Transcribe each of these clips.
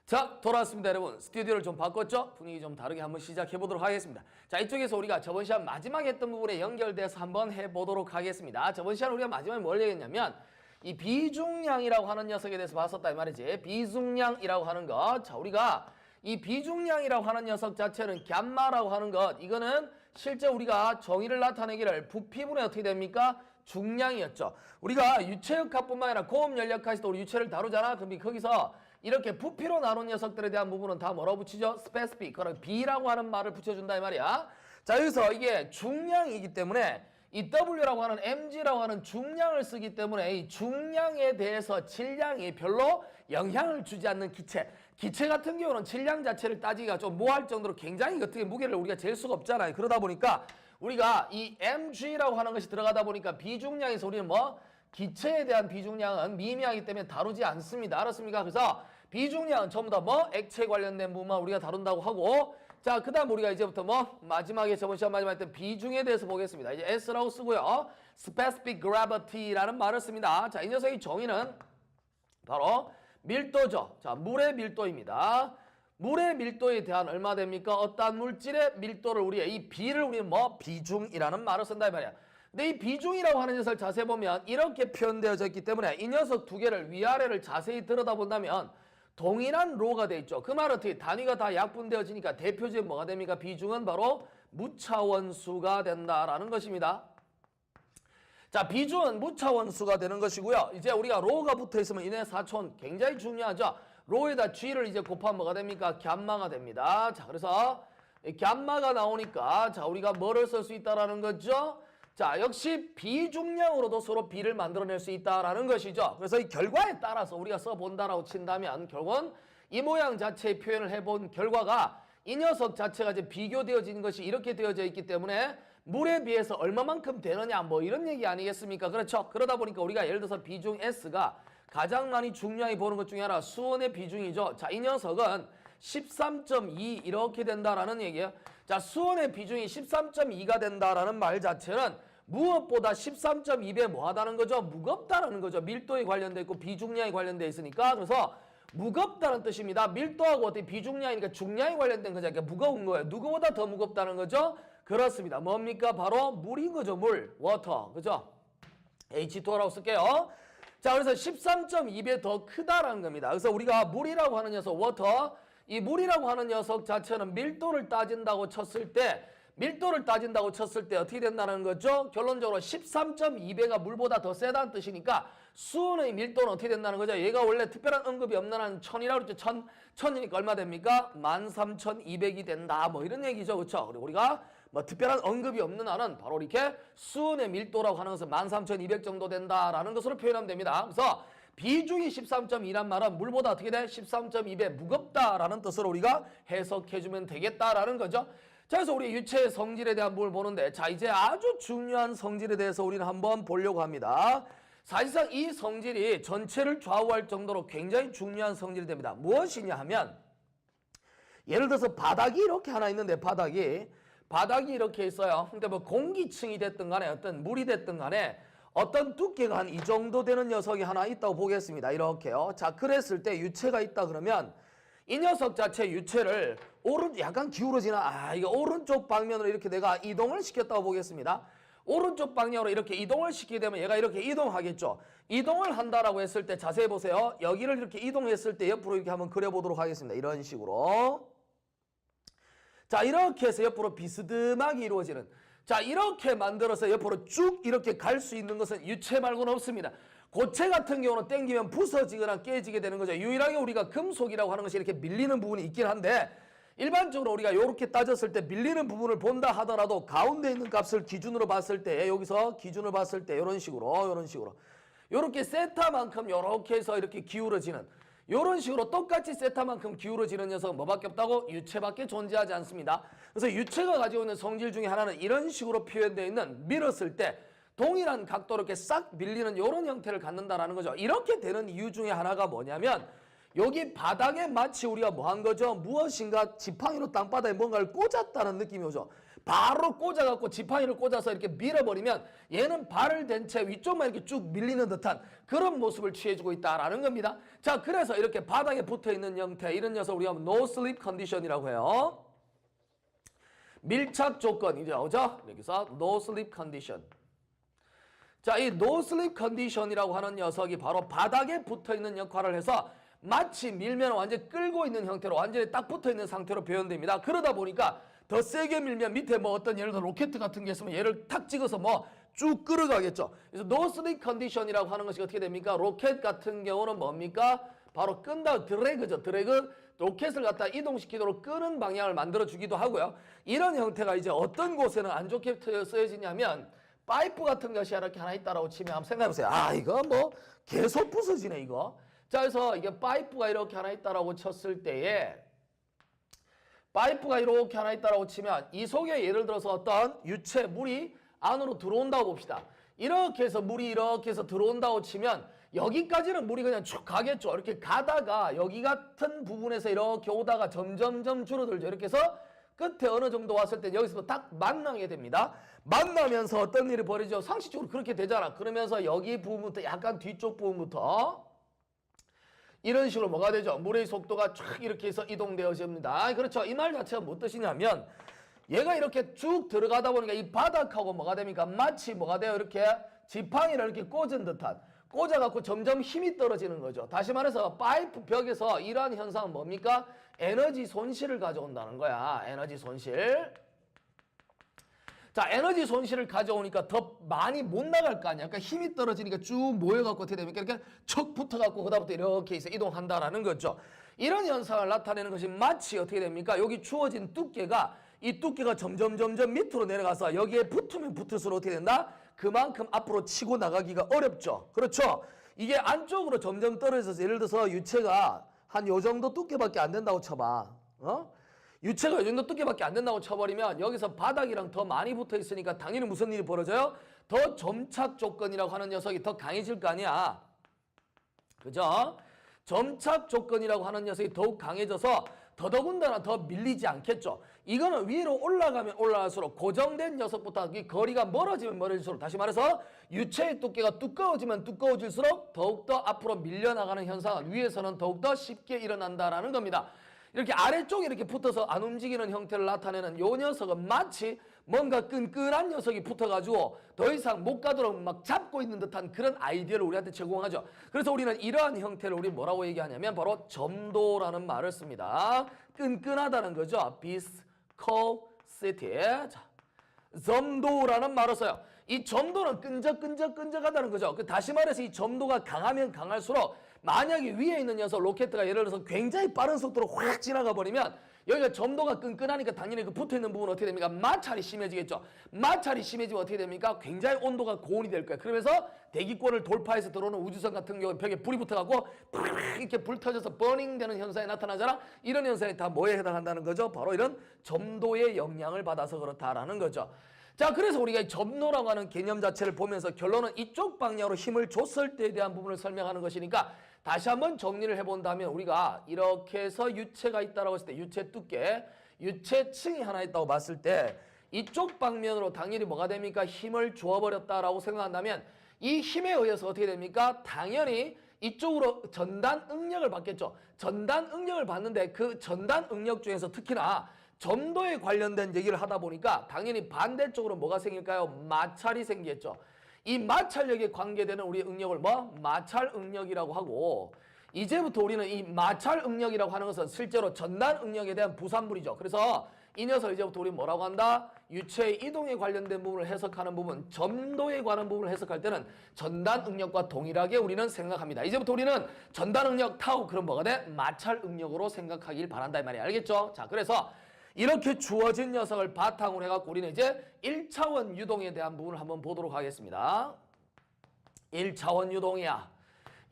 자, 돌아왔습니다, 여러분. 스튜디오를 좀 바꿨죠? 분위기 좀 다르게 한번 시작해 보도록 하겠습니다. 자, 이쪽에서 우리가 저번 시간 마지막에 했던 부분에 연결돼서 한번 해보도록 하겠습니다. 저번 시간 우리가 마지막에 뭘 얘기했냐면 이 비중량이라고 하는 녀석에 대해서 봤었다 이 말이지. 비중량이라고 하는 것. 자, 우리가 이 비중량이라고 하는 녀석 자체는 갬마라고 하는 것. 이거는 실제 우리가 정의를 나타내기를 부피분의 어떻게 됩니까? 중량이었죠. 우리가 유체역학뿐만 아니라 고음연력학에서도 우리 유체를 다루잖아. 그럼 거기서 이렇게 부피로 나눈 녀석들에 대한 부분은 다 뭐라고 붙이죠? specific. 그럼 B라고 하는 말을 붙여준다 이 말이야. 자, 여기서 이게 중량이기 때문에 이 W라고 하는 mg라고 하는 중량을 쓰기 때문에 이 중량에 대해서 질량이 별로 영향을 주지 않는 기체. 기체 같은 경우는 질량 자체를 따지기가 좀 모호할 정도로 굉장히 어떻게 무게를 우리가 잴 수가 없잖아요. 그러다 보니까 우리가 이 mg라고 하는 것이 들어가다 보니까 비중량에서 우리는 뭐? 기체에 대한 비중량은 미미하기 때문에 다루지 않습니다. 알았습니까? 그래서 비중량은 전부 다 뭐? 액체 관련된 부분만 우리가 다룬다고 하고, 자, 그 다음 우리가 이제부터 뭐? 마지막에 저번 시간 마지막에 했던 비중에 대해서 보겠습니다. 이제 S라고 쓰고요. specific gravity라는 말을 씁니다. 자, 이 녀석의 정의는 바로 밀도죠. 자, 물의 밀도입니다. 물의 밀도에 대한 얼마 됩니까? 어떠한 물질의 밀도를 우리가 이 B를 우리는 뭐? 비중이라는 말을 쓴다 이 말이야. 근데 이 비중이라고 하는 녀석을 자세히 보면 이렇게 표현되어져 있기 때문에 이 녀석 두 개를 위아래를 자세히 들여다본다면 동일한 로가 돼 있죠. 그 말은 어떻게 단위가 다 약분되어지니까 대표적인 뭐가 됩니까? 비중은 바로 무차원수가 된다라는 것입니다. 자, 비중은 무차원수가 되는 것이고요. 이제 우리가 로가 붙어 있으면 이내 사촌 굉장히 중요하죠. 로에다 g를 이제 곱하면 뭐가 됩니까? 갬마가 됩니다. 자, 그래서 갬마가 나오니까 자, 우리가 뭐를 쓸 수 있다라는 거죠? 자, 역시 비중량으로도 서로 B를 만들어낼 수 있다라는 것이죠. 그래서 이 결과에 따라서 우리가 써본다라고 친다면 결국은 이 모양 자체의 표현을 해본 결과가 이 녀석 자체가 이제 비교되어진 것이 이렇게 되어져 있기 때문에 물에 비해서 얼마만큼 되느냐 뭐 이런 얘기 아니겠습니까? 그렇죠? 그러다 보니까 우리가 예를 들어서 비중 S가 가장 많이 중량이 보는 것 중에 하나 수온의 비중이죠. 자, 이 녀석은 13.2 이렇게 된다라는 얘기예요. 자, 수온의 비중이 13.2가 된다라는 말 자체는 무엇보다 13.2배 뭐하다는 거죠? 무겁다라는 거죠. 밀도에 관련돼 있고 비중량이 관련돼 있으니까. 그래서 무겁다는 뜻입니다. 밀도하고 어떻게 비중량이니까 중량이 관련된 거죠. 그러니까 무거운 거예요. 누구보다 더 무겁다는 거죠? 그렇습니다. 뭡니까? 바로 물인 거죠. 물, 워터. 그죠? H2O라고 쓸게요. 자, 그래서 13.2배 더 크다라는 겁니다. 그래서 우리가 물이라고 하는 녀석, 워터, 이 물이라고 하는 녀석 자체는 밀도를 따진다고 쳤을 때 어떻게 된다는 거죠? 결론적으로 13.2배가 물보다 더 세다는 뜻이니까 수온의 밀도는 어떻게 된다는 거죠? 얘가 원래 특별한 언급이 없는 한 1000이라고 그랬죠. 1000이니까 얼마 됩니까? 13,200이 된다. 뭐 이런 얘기죠. 그렇죠? 그리고 우리가 뭐 특별한 언급이 없는 한은 바로 이렇게 수온의 밀도라고 하는 것은 13,200 정도 된다라는 것으로 표현하면 됩니다. 그래서 비중이 13.2란 말은 물보다 어떻게 돼? 13.2배 무겁다라는 뜻으로 우리가 해석해주면 되겠다라는 거죠. 자, 그래서 우리 유체의 성질에 대한 부분을 보는데, 자, 이제 아주 중요한 성질에 대해서 우리는 한번 보려고 합니다. 사실상 이 성질이 전체를 좌우할 정도로 굉장히 중요한 성질이 됩니다. 무엇이냐 하면, 예를 들어서 바닥이 이렇게 하나 있는데, 바닥이 이렇게 있어요. 근데 뭐 공기층이 됐든 간에 어떤 물이 됐든 간에 어떤 두께가 한 이 정도 되는 녀석이 하나 있다고 보겠습니다. 이렇게요. 자, 그랬을 때 유체가 있다 그러면 이 녀석 자체 유체를 약간 기울어지나, 이거 오른쪽 방면으로 이렇게 내가 이동을 시켰다고 보겠습니다. 오른쪽 방향으로 이렇게 이동을 시키게 되면 얘가 이렇게 이동하겠죠. 이동을 한다라고 했을 때 자세히 보세요. 여기를 이렇게 이동했을 때 옆으로 이렇게 한번 그려보도록 하겠습니다. 이런 식으로. 자, 이렇게 해서 옆으로 비스듬하게 이루어지는, 자, 이렇게 만들어서 옆으로 쭉 이렇게 갈 수 있는 것은 유체 말고는 없습니다. 고체 같은 경우는 땡기면 부서지거나 깨지게 되는 거죠. 유일하게 우리가 금속이라고 하는 것이 이렇게 밀리는 부분이 있긴 한데, 일반적으로 우리가 이렇게 따졌을 때 밀리는 부분을 본다 하더라도 가운데 있는 값을 기준으로 봤을 때, 여기서 기준을 봤을 때 이런 식으로 이렇게 세타만큼 이렇게 해서 이렇게 기울어지는, 이런 식으로 똑같이 세타만큼 기울어지는 녀석은 뭐밖에 없다고? 유체밖에 존재하지 않습니다. 그래서 유체가 가지고 있는 성질 중에 하나는 이런 식으로 표현되어 있는, 밀었을 때 동일한 각도로 이렇게 싹 밀리는 이런 형태를 갖는다라는 거죠. 이렇게 되는 이유 중에 하나가 뭐냐면, 여기 바닥에 마치 우리가 뭐 한 거죠? 무엇인가 지팡이로 땅바닥에 뭔가를 꽂았다는 느낌이 오죠. 바로 꽂아갖고 지팡이를 꽂아서 이렇게 밀어버리면 얘는 발을 댄 채 위쪽만 이렇게 쭉 밀리는 듯한 그런 모습을 취해주고 있다라는 겁니다. 자, 그래서 이렇게 바닥에 붙어있는 형태, 이런 녀석 우리가 no slip condition이라고 해요. 밀착 조건이죠. 그죠? 여기서 no slip condition. 자, 이 no slip condition이라고 하는 녀석이 바로 바닥에 붙어있는 역할을 해서 마치 밀면 완전히 끌고 있는 형태로 완전히 딱 붙어있는 상태로 표현됩니다. 그러다 보니까 더 세게 밀면 밑에 뭐 어떤 예를 들어 로켓 같은 게 있으면 얘를 탁 찍어서 뭐 쭉 끌어가겠죠. 그래서 no slip condition이라고 하는 것이 어떻게 됩니까? 로켓 같은 경우는 뭡니까? 바로 끈다 드래그죠. 드래그. 로켓을 갖다 이동시키도록 끄는 방향을 만들어 주기도 하고요. 이런 형태가 이제 어떤 곳에는 안 좋게 쓰여지냐면 파이프 같은 것이 이렇게 하나 있다라고 치면 한번 생각해보세요. 아, 이거 뭐 계속 부서지네 이거. 자, 그래서 이게 파이프가 이렇게 하나 있다라고 쳤을 때에 파이프가 이렇게 하나 있다라고 치면 이 속에 예를 들어서 어떤 유체, 물이 안으로 들어온다고 봅시다. 이렇게 해서 물이 이렇게 해서 들어온다고 치면 여기까지는 물이 그냥 쭉 가겠죠. 이렇게 가다가 여기 같은 부분에서 이렇게 오다가 점점점 줄어들죠. 이렇게 해서 끝에 어느 정도 왔을 때 여기서 딱 만나게 됩니다. 만나면서 어떤 일이 벌어지죠? 상식적으로 그렇게 되잖아. 그러면서 여기 부분부터 약간 뒤쪽 부분부터 이런 식으로 뭐가 되죠? 물의 속도가 쫙 이렇게 해서 이동되어집니다. 그렇죠. 이 말 자체가 무슨 뜻이냐면 얘가 이렇게 쭉 들어가다 보니까 이 바닥하고 뭐가 됩니까? 마치 뭐가 돼요? 이렇게 지팡이를 이렇게 꽂은 듯한, 꽂아갖고 점점 힘이 떨어지는 거죠. 다시 말해서 파이프 벽에서 이러한 현상은 뭡니까? 에너지 손실을 가져온다는 거야. 에너지 손실. 자, 에너지 손실을 가져오니까 더 많이 못 나갈 거 아니야. 그러니까 힘이 떨어지니까 쭉 모여갖고 어떻게 됩니까? 이렇게 척 붙어갖고 그다음부터 이렇게 해서 이동한다라는 거죠. 이런 현상을 나타내는 것이 마치 어떻게 됩니까? 여기 주어진 두께가 이 두께가 점점 밑으로 내려가서 여기에 붙으면 붙을수록 어떻게 된다? 그만큼 앞으로 치고 나가기가 어렵죠. 그렇죠? 이게 안쪽으로 점점 떨어져서 예를 들어서 유체가 한 요 정도 두께밖에 안 된다고 쳐봐. 유체가 이 정도 두께밖에 안 된다고 쳐버리면 여기서 바닥이랑 더 많이 붙어 있으니까 당연히 무슨 일이 벌어져요? 더 점착 조건이라고 하는 녀석이 더 강해질 거 아니야. 그죠? 점착 조건이라고 하는 녀석이 더욱 강해져서 더더군다나 더 밀리지 않겠죠. 이거는 위로 올라가면 올라갈수록 고정된 녀석부터 이 거리가 멀어지면 멀어질수록, 다시 말해서 유체의 두께가 두꺼워지면 두꺼워질수록 더욱더 앞으로 밀려나가는 현상은 위에서는 더욱더 쉽게 일어난다라는 겁니다. 이렇게 아래쪽에 이렇게 붙어서 안 움직이는 형태를 나타내는 요 녀석은 마치 뭔가 끈끈한 녀석이 붙어가지고 더 이상 못 가도록 막 잡고 있는 듯한 그런 아이디어를 우리한테 제공하죠. 그래서 우리는 이러한 형태를 우리 뭐라고 얘기하냐면 바로 점도라는 말을 씁니다. 끈끈하다는 거죠. viscosity. 자, 점도라는 말을 써요. 이 점도는 끈적끈적하다는 거죠. 다시 말해서 이 점도가 강하면 강할수록 만약에 위에 있는 녀석 로켓가 예를 들어서 굉장히 빠른 속도로 확 지나가 버리면 여기가 점도가 끈끈하니까 당연히 그 붙어있는 부분은 어떻게 됩니까? 마찰이 심해지겠죠. 마찰이 심해지면 어떻게 됩니까? 굉장히 온도가 고온이 될 거예요. 그러면서 대기권을 돌파해서 들어오는 우주선 같은 경우 벽에 불이 붙어갖고 이렇게 불 터져서 버닝 되는 현상이 나타나잖아. 이런 현상이 다 뭐에 해당한다는 거죠? 바로 이런 점도의 영향을 받아서 그렇다라는 거죠. 자, 그래서 우리가 이 점도라고 하는 개념 자체를 보면서 결론은 이쪽 방향으로 힘을 줬을 때에 대한 부분을 설명하는 것이니까 다시 한번 정리를 해본다면 우리가 이렇게 해서 유체가 있다고 했을 때 유체 두께, 유체층이 하나 있다고 봤을 때 이쪽 방면으로 당연히 뭐가 됩니까? 힘을 주어버렸다라고 생각한다면 이 힘에 의해서 어떻게 됩니까? 당연히 이쪽으로 전단 응력을 받겠죠. 전단 응력을 받는데 그 전단 응력 중에서 특히나 점도에 관련된 얘기를 하다 보니까 당연히 반대쪽으로 뭐가 생길까요? 마찰이 생기겠죠. 이 마찰력에 관계되는 우리 응력을 마찰 응력이라고 하고, 이제부터 우리는 이 마찰 응력이라고 하는 것은 실제로 전단 응력에 대한 부산물이죠. 그래서 이 녀석 이제부터 우리 뭐라고 한다? 유체의 이동에 관련된 부분을 해석하는 부분, 점도에 관한 부분을 해석할 때는 전단 응력과 동일하게 우리는 생각합니다. 이제부터 우리는 전단 응력 타우, 그럼 뭐가 돼? 마찰 응력으로 생각하길 바란다 이 말이야. 알겠죠? 자, 그래서 이렇게 주어진 녀석을 바탕으로 해갖고 우리는 이제 1차원 유동에 대한 부분을 한번 보도록 하겠습니다. 1차원 유동이야.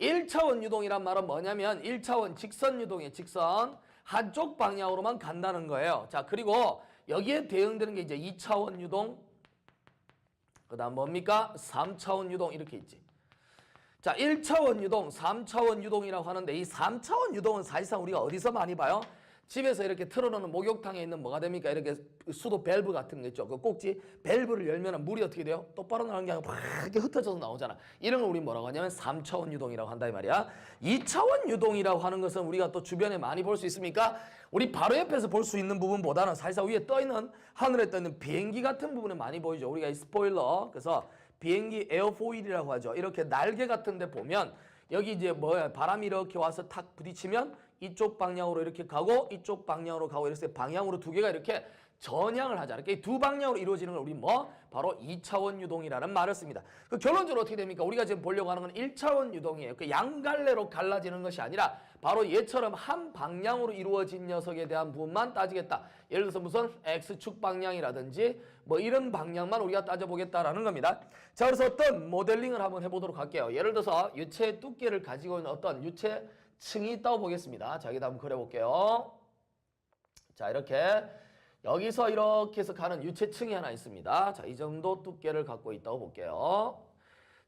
1차원 유동이란 말은 뭐냐면 1차원 직선 유동이에요. 직선. 한쪽 방향으로만 간다는 거예요. 자, 그리고 여기에 대응되는 게 이제 2차원 유동, 그 다음 뭡니까? 3차원 유동 이렇게 있지. 자, 1차원 유동, 3차원 유동이라고 하는데 이 3차원 유동은 사실상 우리가 어디서 많이 봐요? 집에서 이렇게 틀어놓는 목욕탕에 있는 뭐가 됩니까? 이렇게 수도 밸브 같은 거 있죠. 그 꼭지 밸브를 열면 물이 어떻게 돼요? 똑바로 나오는 게 아니라 막 이렇게 흩어져서 나오잖아. 이런 걸 우리 뭐라고 하냐면 3차원 유동이라고 한다 이 말이야. 2차원 유동이라고 하는 것은 우리가 또 주변에 많이 볼 수 있습니까? 우리 바로 옆에서 볼 수 있는 부분보다는 사실상 위에 떠있는 하늘에 떠있는 비행기 같은 부분에 많이 보이죠. 우리가 이 스포일러, 그래서 비행기 에어포일이라고 하죠. 이렇게 날개 같은 데 보면 여기 이제 뭐야, 바람이 이렇게 와서 탁 부딪히면 이쪽 방향으로 이렇게 가고 이쪽 방향으로 가고 이렇게 방향으로 두 개가 이렇게 전향을 하잖아요. 이렇게 두 방향으로 이루어지는 걸 우리 뭐 바로 2차원 유동이라는 말을 씁니다. 그 결론적으로 어떻게 됩니까? 우리가 지금 보려고 하는 건 1차원 유동이에요. 그 양갈래로 갈라지는 것이 아니라 바로 얘처럼 한 방향으로 이루어진 녀석에 대한 부분만 따지겠다. 예를 들어서 무슨 X축 방향이라든지 뭐 이런 방향만 우리가 따져보겠다라는 겁니다. 자, 그래서 어떤 모델링을 한번 해보도록 할게요. 예를 들어서 유체의 두께를 가지고 있는 어떤 유체 층이 있다고 보겠습니다. 자, 여기다 한번 그려볼게요. 자, 이렇게 여기서 이렇게 해서 가는 유체층이 하나 있습니다. 자, 이 정도 두께를 갖고 있다고 볼게요.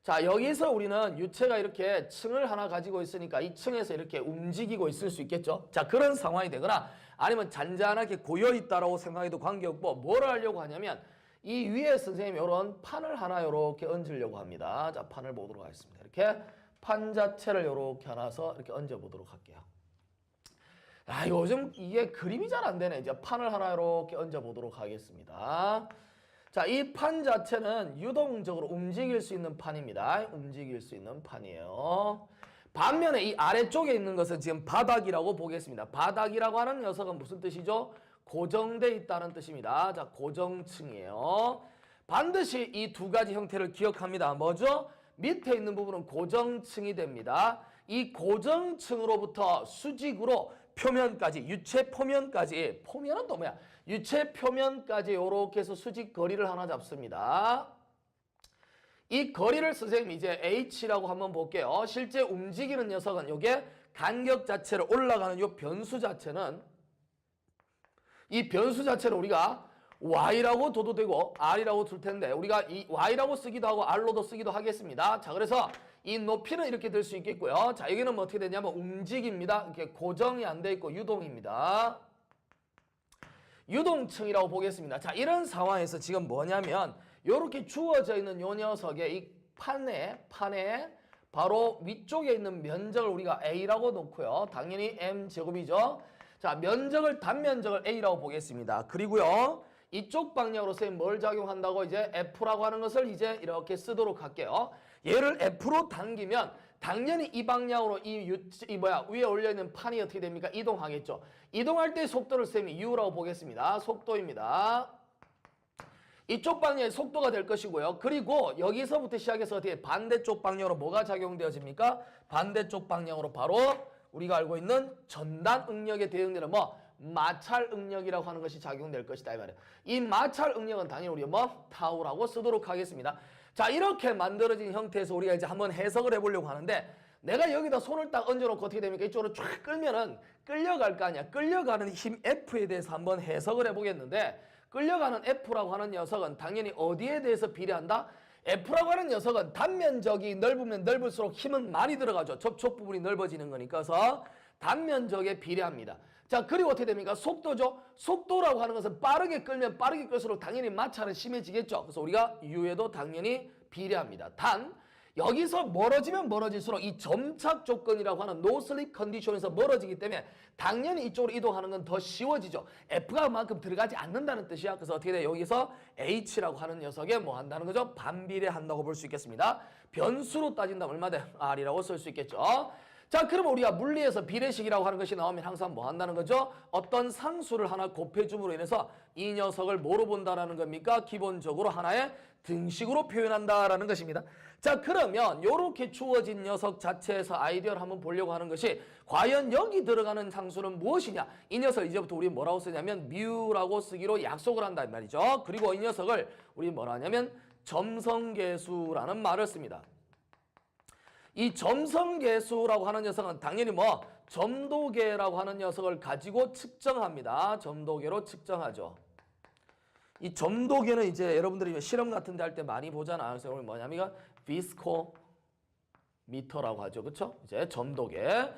자, 여기서 우리는 유체가 이렇게 층을 하나 가지고 있으니까 이 층에서 이렇게 움직이고 있을 수 있겠죠. 자, 그런 상황이 되거나 아니면 잔잔하게 고여있다라고 생각해도 관계없고 뭘 하려고 하냐면 이 위에 선생님이 이런 판을 하나 이렇게 얹으려고 합니다. 자, 판을 보도록 하겠습니다. 이렇게 판 자체를 이렇게 하나서 이렇게 얹어보도록 할게요. 아, 요즘 이게 그림이 잘 안 되네. 이제 판을 하나 이렇게 얹어보도록 하겠습니다. 자, 이 판 자체는 유동적으로 움직일 수 있는 판입니다. 움직일 수 있는 판이에요. 반면에 이 아래쪽에 있는 것은 지금 바닥이라고 보겠습니다. 바닥이라고 하는 녀석은 무슨 뜻이죠? 고정돼 있다는 뜻입니다. 자, 고정층이에요. 반드시 이 두 가지 형태를 기억합니다. 뭐죠? 밑에 있는 부분은 고정층이 됩니다. 이 고정층으로부터 수직으로 표면까지, 유체 표면까지, 표면은 또 뭐야? 유체 표면까지 이렇게 해서 수직 거리를 하나 잡습니다. 이 거리를 선생님이 이제 H라고 한번 볼게요. 실제 움직이는 녀석은 요게 간격 자체를 올라가는 요 변수 자체는, 이 변수 자체를 우리가 Y라고 둬도 되고 R이라고 둘 텐데 우리가 이 Y라고 쓰기도 하고 R로도 쓰기도 하겠습니다. 자, 그래서 이 높이는 이렇게 될 수 있겠고요. 자, 여기는 뭐 어떻게 되냐면 움직입니다. 이렇게 고정이 안 돼 있고 유동입니다. 유동층이라고 보겠습니다. 자, 이런 상황에서 지금 뭐냐면 이렇게 주어져 있는 요 녀석의 이 판에 바로 위쪽에 있는 면적을 우리가 A라고 놓고요. 당연히 M제곱이죠. 자, 면적을, 단면적을 A라고 보겠습니다. 그리고요, 이쪽 방향으로 선생님 뭘 작용한다고 이제 F라고 하는 것을 이제 이렇게 쓰도록 할게요. 얘를 F로 당기면 당연히 이 방향으로 위에 올려있는 판이 어떻게 됩니까? 이동하겠죠. 이동할 때 속도를 선생님이 U라고 보겠습니다. 속도입니다. 이쪽 방향의 속도가 될 것이고요. 그리고 여기서부터 시작해서 어떻게 반대쪽 방향으로 뭐가 작용되어집니까? 반대쪽 방향으로 바로 우리가 알고 있는 전단 응력에 대응되는 뭐 마찰 응력이라고 하는 것이 작용될 것이다 이 말이에요. 이 마찰 응력은 당연히 우리가 뭐 타우라고 쓰도록 하겠습니다. 자, 이렇게 만들어진 형태에서 우리가 이제 한번 해석을 해보려고 하는데 내가 여기다 손을 딱 얹어놓고 어떻게 됩니까? 이쪽으로 쫙 끌면은 끌려갈 거 아니야. 끌려가는 힘 F에 대해서 한번 해석을 해보겠는데 끌려가는 F라고 하는 녀석은 당연히 어디에 대해서 비례한다? F라고 하는 녀석은 단면적이 넓으면 넓을수록 힘은 많이 들어가죠. 접촉 부분이 넓어지는 거니까. 그래서 단면적에 비례합니다. 자, 그리고 어떻게 됩니까? 속도죠. 속도라고 하는 것은 빠르게 끌면 빠르게 끌수록 당연히 마찰은 심해지겠죠. 그래서 우리가 U에도 당연히 비례합니다. 단 여기서 멀어지면 멀어질수록 이 점착 조건이라고 하는 노슬립 컨디션에서 멀어지기 때문에 당연히 이쪽으로 이동하는 건 더 쉬워지죠. F가 그만큼 들어가지 않는다는 뜻이야. 그래서 어떻게 돼? 여기서 H라고 하는 녀석에 뭐 한다는 거죠? 반비례한다고 볼 수 있겠습니다. 변수로 따진다면 얼마 돼? R이라고 쓸 수 있겠죠. 자, 그러면 우리가 물리에서 비례식이라고 하는 것이 나오면 항상 뭐 한다는 거죠? 어떤 상수를 하나 곱해줌으로 인해서 이 녀석을 뭐로 본다라는 겁니까? 기본적으로 하나의 등식으로 표현한다라는 것입니다. 자, 그러면 이렇게 주어진 녀석 자체에서 아이디어를 한번 보려고 하는 것이 과연 여기 들어가는 상수는 무엇이냐? 이 녀석 이제부터 우리 뭐라고 쓰냐면 뮤라고 쓰기로 약속을 한단 말이죠. 그리고 이 녀석을 우리 뭐라 하냐면 점성계수라는 말을 씁니다. 이 점성계수라고 하는 녀석은 당연히 뭐 점도계라고 하는 녀석을 가지고 측정합니다. 점도계로 측정하죠. 이 점도계는 이제 여러분들이 실험 같은 데 할 때 많이 보잖아. 그래서 오늘 뭐냐면 비스코미터라고 하죠. 그렇죠? 이제 점도계.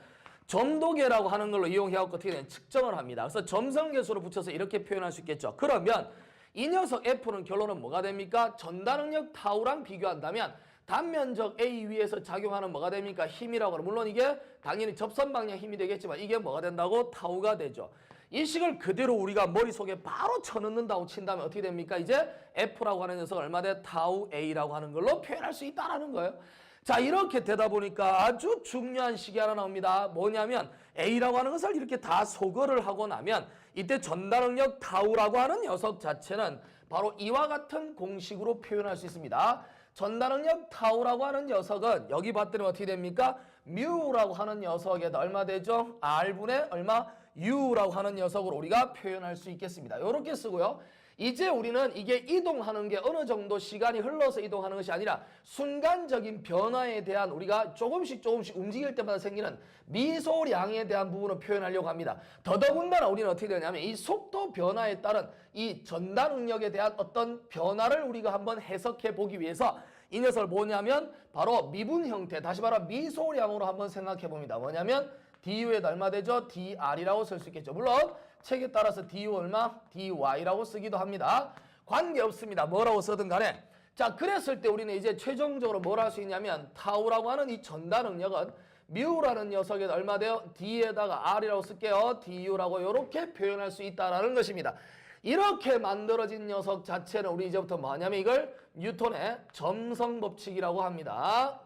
점도계라고 하는 걸로 이용해갖고 어떻게 되냐 측정을 합니다. 그래서 점성계수를 붙여서 이렇게 표현할 수 있겠죠. 그러면 이 녀석 F는 결론은 뭐가 됩니까? 전달능력 타우랑 비교한다면 단면적 A 위에서 작용하는 뭐가 됩니까? 힘이라고 하는, 물론 이게 당연히 접선 방향 힘이 되겠지만 이게 뭐가 된다고? 타우가 되죠. 이 식을 그대로 우리가 머릿속에 바로 쳐넣는다고 친다면 어떻게 됩니까? 이제 F라고 하는 녀석을 얼마 돼? 타우 A라고 하는 걸로 표현할 수 있다라는 거예요. 자, 이렇게 되다 보니까 아주 중요한 식이 하나 나옵니다. 뭐냐면 A라고 하는 것을 이렇게 다 소거를 하고 나면 이때 전달능력 타우라고 하는 녀석 자체는 바로 이와 같은 공식으로 표현할 수 있습니다. 전달능력 타우라고 하는 녀석은 여기 봤더니 어떻게 됩니까? 뮤라고 하는 녀석에다 얼마 되죠? R분의 얼마? U라고 하는 녀석으로 우리가 표현할 수 있겠습니다. 이렇게 쓰고요. 이제 우리는 이게 이동하는 게 어느 정도 시간이 흘러서 이동하는 것이 아니라 순간적인 변화에 대한 우리가 조금씩 움직일 때마다 생기는 미소량에 대한 부분을 표현하려고 합니다. 더더군다나 우리는 어떻게 되냐면 이 속도 변화에 따른 이 전달 능력에 대한 어떤 변화를 우리가 한번 해석해 보기 위해서 이 녀석을 뭐냐면 바로 미분 형태, 다시 말해 미소량으로 한번 생각해 봅니다. 뭐냐면 du에다 얼마 되죠? dr이라고 쓸 수 있겠죠. 물론 책에 따라서 du 얼마? dy라고 쓰기도 합니다. 관계없습니다. 뭐라고 쓰든 간에. 자, 그랬을 때 우리는 이제 최종적으로 뭘 할 수 있냐면 타우라고 하는 이 전달 능력은 뮤라는 녀석에 얼마 돼요? d에다가 r이라고 쓸게요. du라고 이렇게 표현할 수 있다라는 것입니다. 이렇게 만들어진 녀석 자체는 우리 이제부터 뭐냐면 이걸 뉴턴의 점성 법칙이라고 합니다.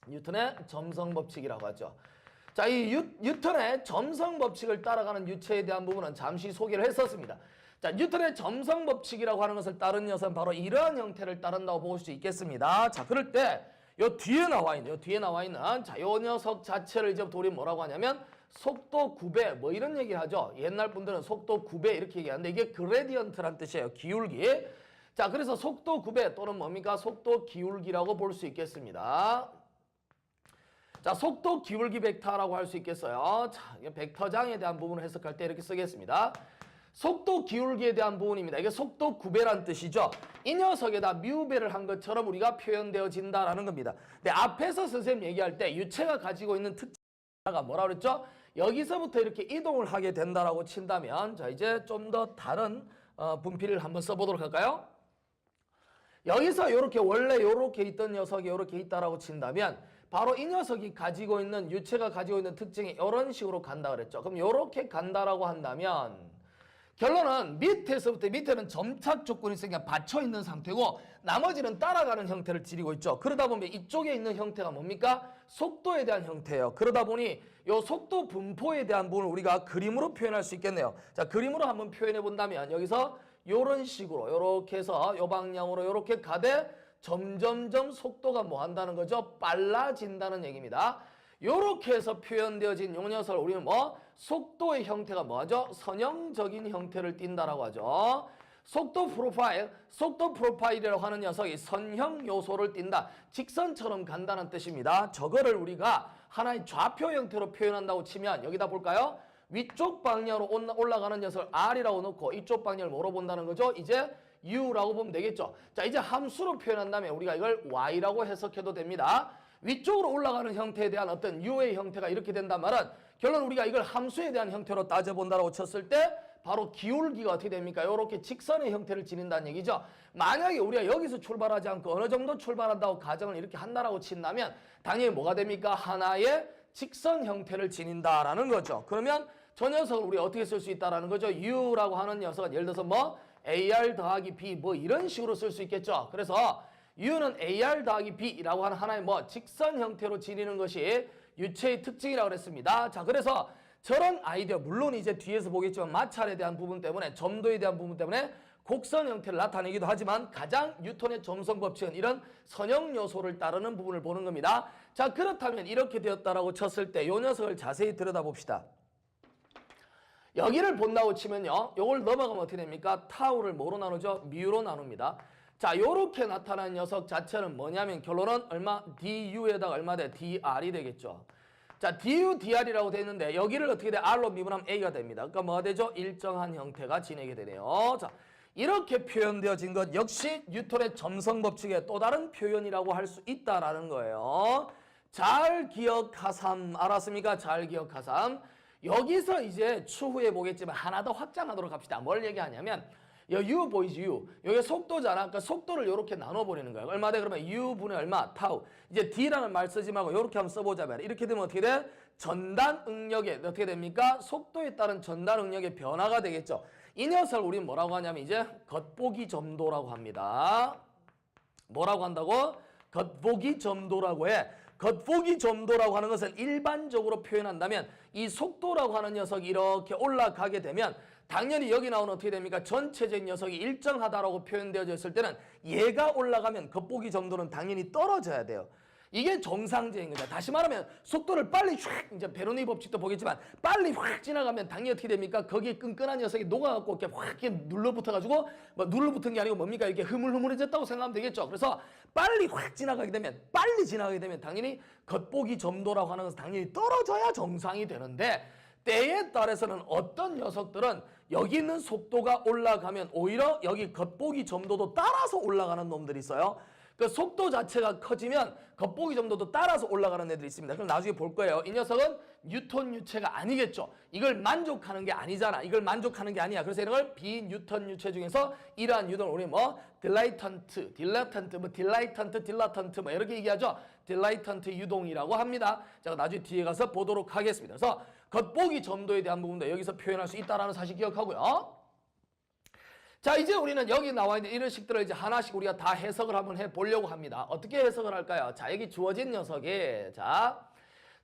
뉴턴의 점성 법칙이라고 하죠. 자, 이 뉴턴의 점성 법칙을 따라가는 유체에 대한 부분은 잠시 소개를 했었습니다. 자, 뉴턴의 점성 법칙이라고 하는 것을 따른 녀석은 바로 이러한 형태를 따른다고 볼 수 있겠습니다. 자, 그럴 때 요 뒤에 나와 있는 자, 요 녀석 자체를 이제부터 우리 뭐라고 하냐면 속도 9배 뭐 이런 얘기를 하죠. 옛날 분들은 속도 9배 이렇게 얘기하는데 이게 그레디언트란 뜻이에요. 기울기. 자, 그래서 속도 9배 또는 뭡니까? 속도 기울기라고 볼 수 있겠습니다. 자, 속도 기울기 벡터라고 할 수 있겠어요. 자, 벡터장에 대한 부분을 해석할 때 이렇게 쓰겠습니다. 속도 기울기에 대한 부분입니다. 이게 속도 9배란 뜻이죠. 이 녀석에다 뮤배를 한 것처럼 우리가 표현되어진다라는 겁니다. 근데 앞에서 선생님 얘기할 때 유체가 가지고 있는 특징가 뭐라 그랬죠? 여기서부터 이렇게 이동을 하게 된다라고 친다면 자, 이제 좀 더 다른 분필을 한번 써보도록 할까요? 여기서 이렇게 원래 이렇게 있던 녀석이 이렇게 있다라고 친다면 바로 이 녀석이 가지고 있는 유체가 가지고 있는 특징이 이런 식으로 간다 그랬죠. 그럼 이렇게 간다라고 한다면 결론은 밑에서부터 밑에는 점착 조건이 있으니까 받쳐 있는 상태고 나머지는 따라가는 형태를 지니고 있죠. 그러다 보면 이쪽에 있는 형태가 뭡니까? 속도에 대한 형태예요. 그러다 보니 이 속도 분포에 대한 부분을 우리가 그림으로 표현할 수 있겠네요. 자, 그림으로 한번 표현해 본다면 여기서 이런 식으로 이렇게 해서 이 방향으로 이렇게 가되 점점점 속도가 뭐 한다는 거죠? 빨라진다는 얘기입니다. 이렇게 해서 표현되어진 요 녀석을 우리는 뭐? 속도의 형태가 뭐죠? 선형적인 형태를 띈다라고 하죠. 속도 프로파일이라고 하는 녀석이 선형 요소를 띈다. 직선처럼 간다는 뜻입니다. 저거를 우리가 하나의 좌표 형태로 표현한다고 치면 여기다 볼까요? 위쪽 방향으로 올라가는 녀석을 R이라고 놓고 이쪽 방향을 뭐로 본다는 거죠? 이제 U라고 보면 되겠죠. 자, 이제 함수로 표현한다면 우리가 이걸 Y라고 해석해도 됩니다. 위쪽으로 올라가는 형태에 대한 어떤 U의 형태가 이렇게 된단 말은 결론 우리가 이걸 함수에 대한 형태로 따져본다고 쳤을 때 바로 기울기가 어떻게 됩니까? 이렇게 직선의 형태를 지닌다는 얘기죠. 만약에 우리가 여기서 출발하지 않고 어느 정도 출발한다고 가정을 이렇게 한다라고 친다면 당연히 뭐가 됩니까? 하나의 직선 형태를 지닌다라는 거죠. 그러면 저 녀석을 우리가 어떻게 쓸 수 있다라는 거죠? U라고 하는 녀석은 예를 들어서 뭐 AR 더하기 B 뭐 이런 식으로 쓸 수 있겠죠. 그래서 U는 AR 더하기 B라고 하는 하나의 뭐 직선 형태로 지니는 것이 유체의 특징이라고 그랬습니다. 자, 그래서 저런 아이디어 물론 이제 뒤에서 보겠지만 마찰에 대한 부분 때문에 점도에 대한 부분 때문에 곡선 형태를 나타내기도 하지만 가장 뉴턴의 점성 법칙은 이런 선형 요소를 따르는 부분을 보는 겁니다. 자, 그렇다면 이렇게 되었다라고 쳤을 때 이 녀석을 자세히 들여다봅시다. 여기를 본다고 치면요. 요걸 넘어가면 어떻게 됩니까? 타우를 뭐로 나누죠? 뮤로 나눕니다. 자, 요렇게 나타난 녀석 자체는 뭐냐면 결론은 얼마? du에다가 얼마 돼? dr이 되겠죠. 자, du, dr이라고 되어 있는데 여기를 어떻게 돼? r로 미분하면 a가 됩니다. 그러니까 뭐가 되죠? 일정한 형태가 지내게 되네요. 자, 이렇게 표현되어진 것 역시 뉴턴의 점성 법칙의 또 다른 표현이라고 할 수 있다라는 거예요. 잘 기억하삼. 알았습니까? 잘 기억하삼. 여기서 이제 추후에 보겠지만 하나 더 확장하도록 합시다. 뭘 얘기하냐면 U 보이지 U. 여기 속도잖아. 그러니까 속도를 이렇게 나눠버리는 거야. 얼마 돼? 그러면 U분의 얼마? 타우. 이제 D라는 말 쓰지 말고 이렇게 한번 써보자면 이렇게 되면 어떻게 돼? 전단 응력에 어떻게 됩니까? 속도에 따른 전단 응력의 변화가 되겠죠. 이 녀석을 우리는 뭐라고 하냐면 이제 겉보기 점도라고 합니다. 뭐라고 한다고? 겉보기 점도라고 해. 겉보기 점도라고 하는 것은 일반적으로 표현한다면 이 속도라고 하는 녀석이 이렇게 올라가게 되면 당연히 여기 나오는 어떻게 됩니까? 전체적인 녀석이 일정하다라고 표현되어져 있을 때는 얘가 올라가면 겉보기 점도는 당연히 떨어져야 돼요. 이게 정상적인 거죠. 다시 말하면 속도를 빨리 휙 이제 베르누이 법칙도 보겠지만 빨리 확 지나가면 당연히 어떻게 됩니까? 거기에 끈끈한 녀석이 녹아갖고 이렇게 확 이렇게 눌러붙어가지고 뭐 눌러붙은 게 아니고 뭡니까? 이렇게 흐물흐물해졌다고 생각하면 되겠죠. 그래서 빨리 확 지나가게 되면 당연히 겉보기 점도라고 하는 것은 당연히 떨어져야 정상이 되는데 때에 따라서는 어떤 녀석들은 여기 있는 속도가 올라가면 오히려 여기 겉보기 점도도 따라서 올라가는 놈들이 있어요. 그 속도 자체가 커지면 겉보기 점도도 따라서 올라가는 애들이 있습니다. 그럼 나중에 볼 거예요. 이 녀석은 뉴턴 유체가 아니겠죠. 이걸 만족하는 게 아니잖아. 이걸 만족하는 게 아니야. 그래서 이런 걸 비뉴턴 유체 중에서 이러한 유동을 우리 뭐 딜라이턴트 뭐 이렇게 얘기하죠. 딜라이턴트 유동이라고 합니다. 제가 나중에 뒤에 가서 보도록 하겠습니다. 그래서 겉보기 점도에 대한 부분도 여기서 표현할 수 있다는 사실 기억하고요. 자, 이제 우리는 여기 나와 있는 이런 식들을 이제 하나씩 우리가 다 해석을 한번 해보려고 합니다. 어떻게 해석을 할까요? 자, 여기 주어진 녀석이 자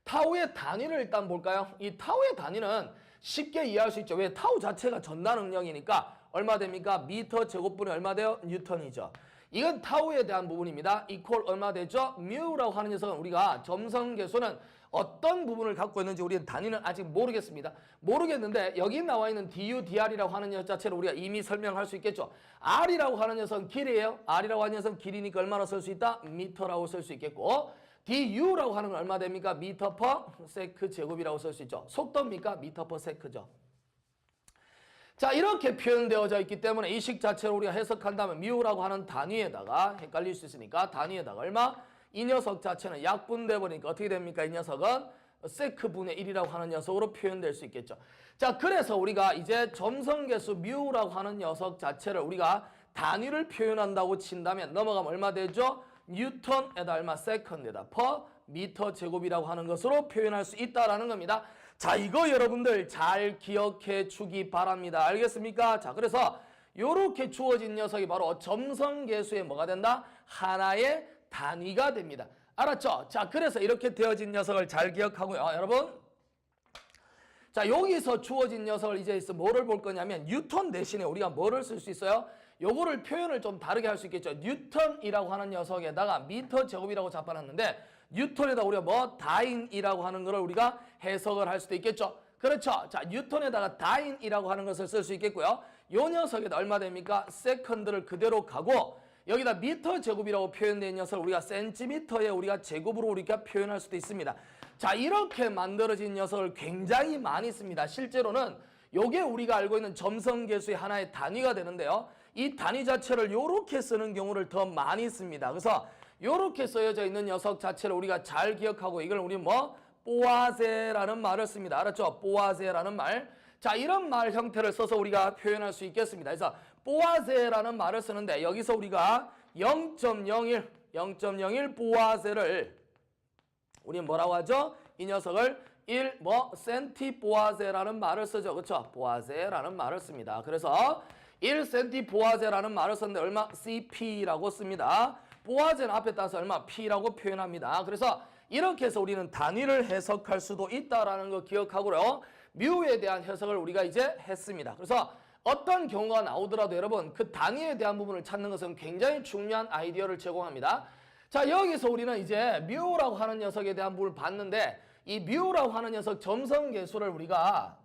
타우의 단위를 일단 볼까요? 이 타우의 단위는 쉽게 이해할 수 있죠. 왜? 타우 자체가 전단 응력이니까 얼마 됩니까? 미터 제곱분이 얼마 돼요? 뉴턴이죠. 이건 타우에 대한 부분입니다. 이퀄 얼마 되죠? 뮤라고 하는 녀석은 우리가 점성계수는 어떤 부분을 갖고 있는지 우리는 단위는 아직 모르겠습니다. 모르겠는데 여기 나와 있는 DU, DR이라고 하는 녀석 자체를 우리가 이미 설명할 수 있겠죠. R이라고 하는 녀석은 길이에요. R이라고 하는 녀석은 길이니까 얼마나 쓸 수 있다? 미터라고 쓸 수 있겠고 DU라고 하는 건 얼마 됩니까? 미터 퍼 세크 제곱이라고 쓸 수 있죠. 속도입니까? 미터 퍼 세크죠. 자, 이렇게 표현되어져 있기 때문에 이 식 자체를 우리가 해석한다면 뮤라고 하는 단위에다가 헷갈릴 수 있으니까 단위에다가 얼마? 이 녀석 자체는 약분돼 버리니까 어떻게 됩니까? 이 녀석은 세크분의 1이라고 하는 녀석으로 표현될 수 있겠죠. 자, 그래서 우리가 이제 점성계수 뮤라고 하는 녀석 자체를 우리가 단위를 표현한다고 친다면 넘어가면 얼마 되죠? 뉴턴에다 얼마? 세컨드에다 퍼 미터 제곱이라고 하는 것으로 표현할 수 있다라는 겁니다. 자, 이거 여러분들 잘 기억해 주기 바랍니다. 알겠습니까? 자, 그래서 요렇게 주어진 녀석이 바로 점성계수의 뭐가 된다? 하나의 단위가 됩니다. 알았죠? 자, 그래서 이렇게 되어진 녀석을 잘 기억하고요. 여러분. 자, 여기서 주어진 녀석을 이제 뭐를 볼 거냐면 뉴턴 대신에 우리가 뭐를 쓸 수 있어요? 요거를 표현을 좀 다르게 할 수 있겠죠. 뉴턴이라고 하는 녀석에다가 미터 제곱이라고 잡아놨는데 뉴턴에다 우리가 뭐 다인이라고 하는 거를 우리가 해석을 할 수도 있겠죠. 그렇죠. 자, 뉴턴에다가 다인이라고 하는 것을 쓸 수 있겠고요. 요 녀석에다 얼마 됩니까? 세컨드를 그대로 가고 여기다 미터 제곱이라고 표현된 녀석을 우리가 센티미터에 우리가 제곱으로 우리가 표현할 수도 있습니다. 자, 이렇게 만들어진 녀석을 굉장히 많이 씁니다. 실제로는 요게 우리가 알고 있는 점성계수의 하나의 단위가 되는데요. 이 단위 자체를 요렇게 쓰는 경우를 더 많이 씁니다. 그래서 요렇게 쓰여져 있는 녀석 자체를 우리가 잘 기억하고 이걸 우리 뭐 뽀아세라는 말을 씁니다. 알았죠? 뽀아세라는 말. 자, 이런 말 형태를 써서 우리가 표현할 수 있겠습니다. 그래서 뽀아세라는 말을 쓰는데 여기서 우리가 0.01 뽀아세를 우리 뭐라고 하죠? 이 녀석을 1 센티 뽀아세라는 말을 쓰죠. 그렇죠? 뽀아세라는 말을 씁니다. 그래서 1 센티 뽀아세라는 말을 썼는데 얼마? CP라고 씁니다. 뽀아세는 앞에 따서 얼마? P라고 표현합니다. 그래서 이렇게 해서 우리는 단위를 해석할 수도 있다라는 거 기억하고요. 뮤에 대한 해석을 우리가 이제 했습니다. 그래서 어떤 경우가 나오더라도 여러분 그 단위에 대한 부분을 찾는 것은 굉장히 중요한 아이디어를 제공합니다. 자, 여기서 우리는 이제 뮤라고 하는 녀석에 대한 부분을 봤는데 이 뮤라고 하는 녀석 점성계수를 우리가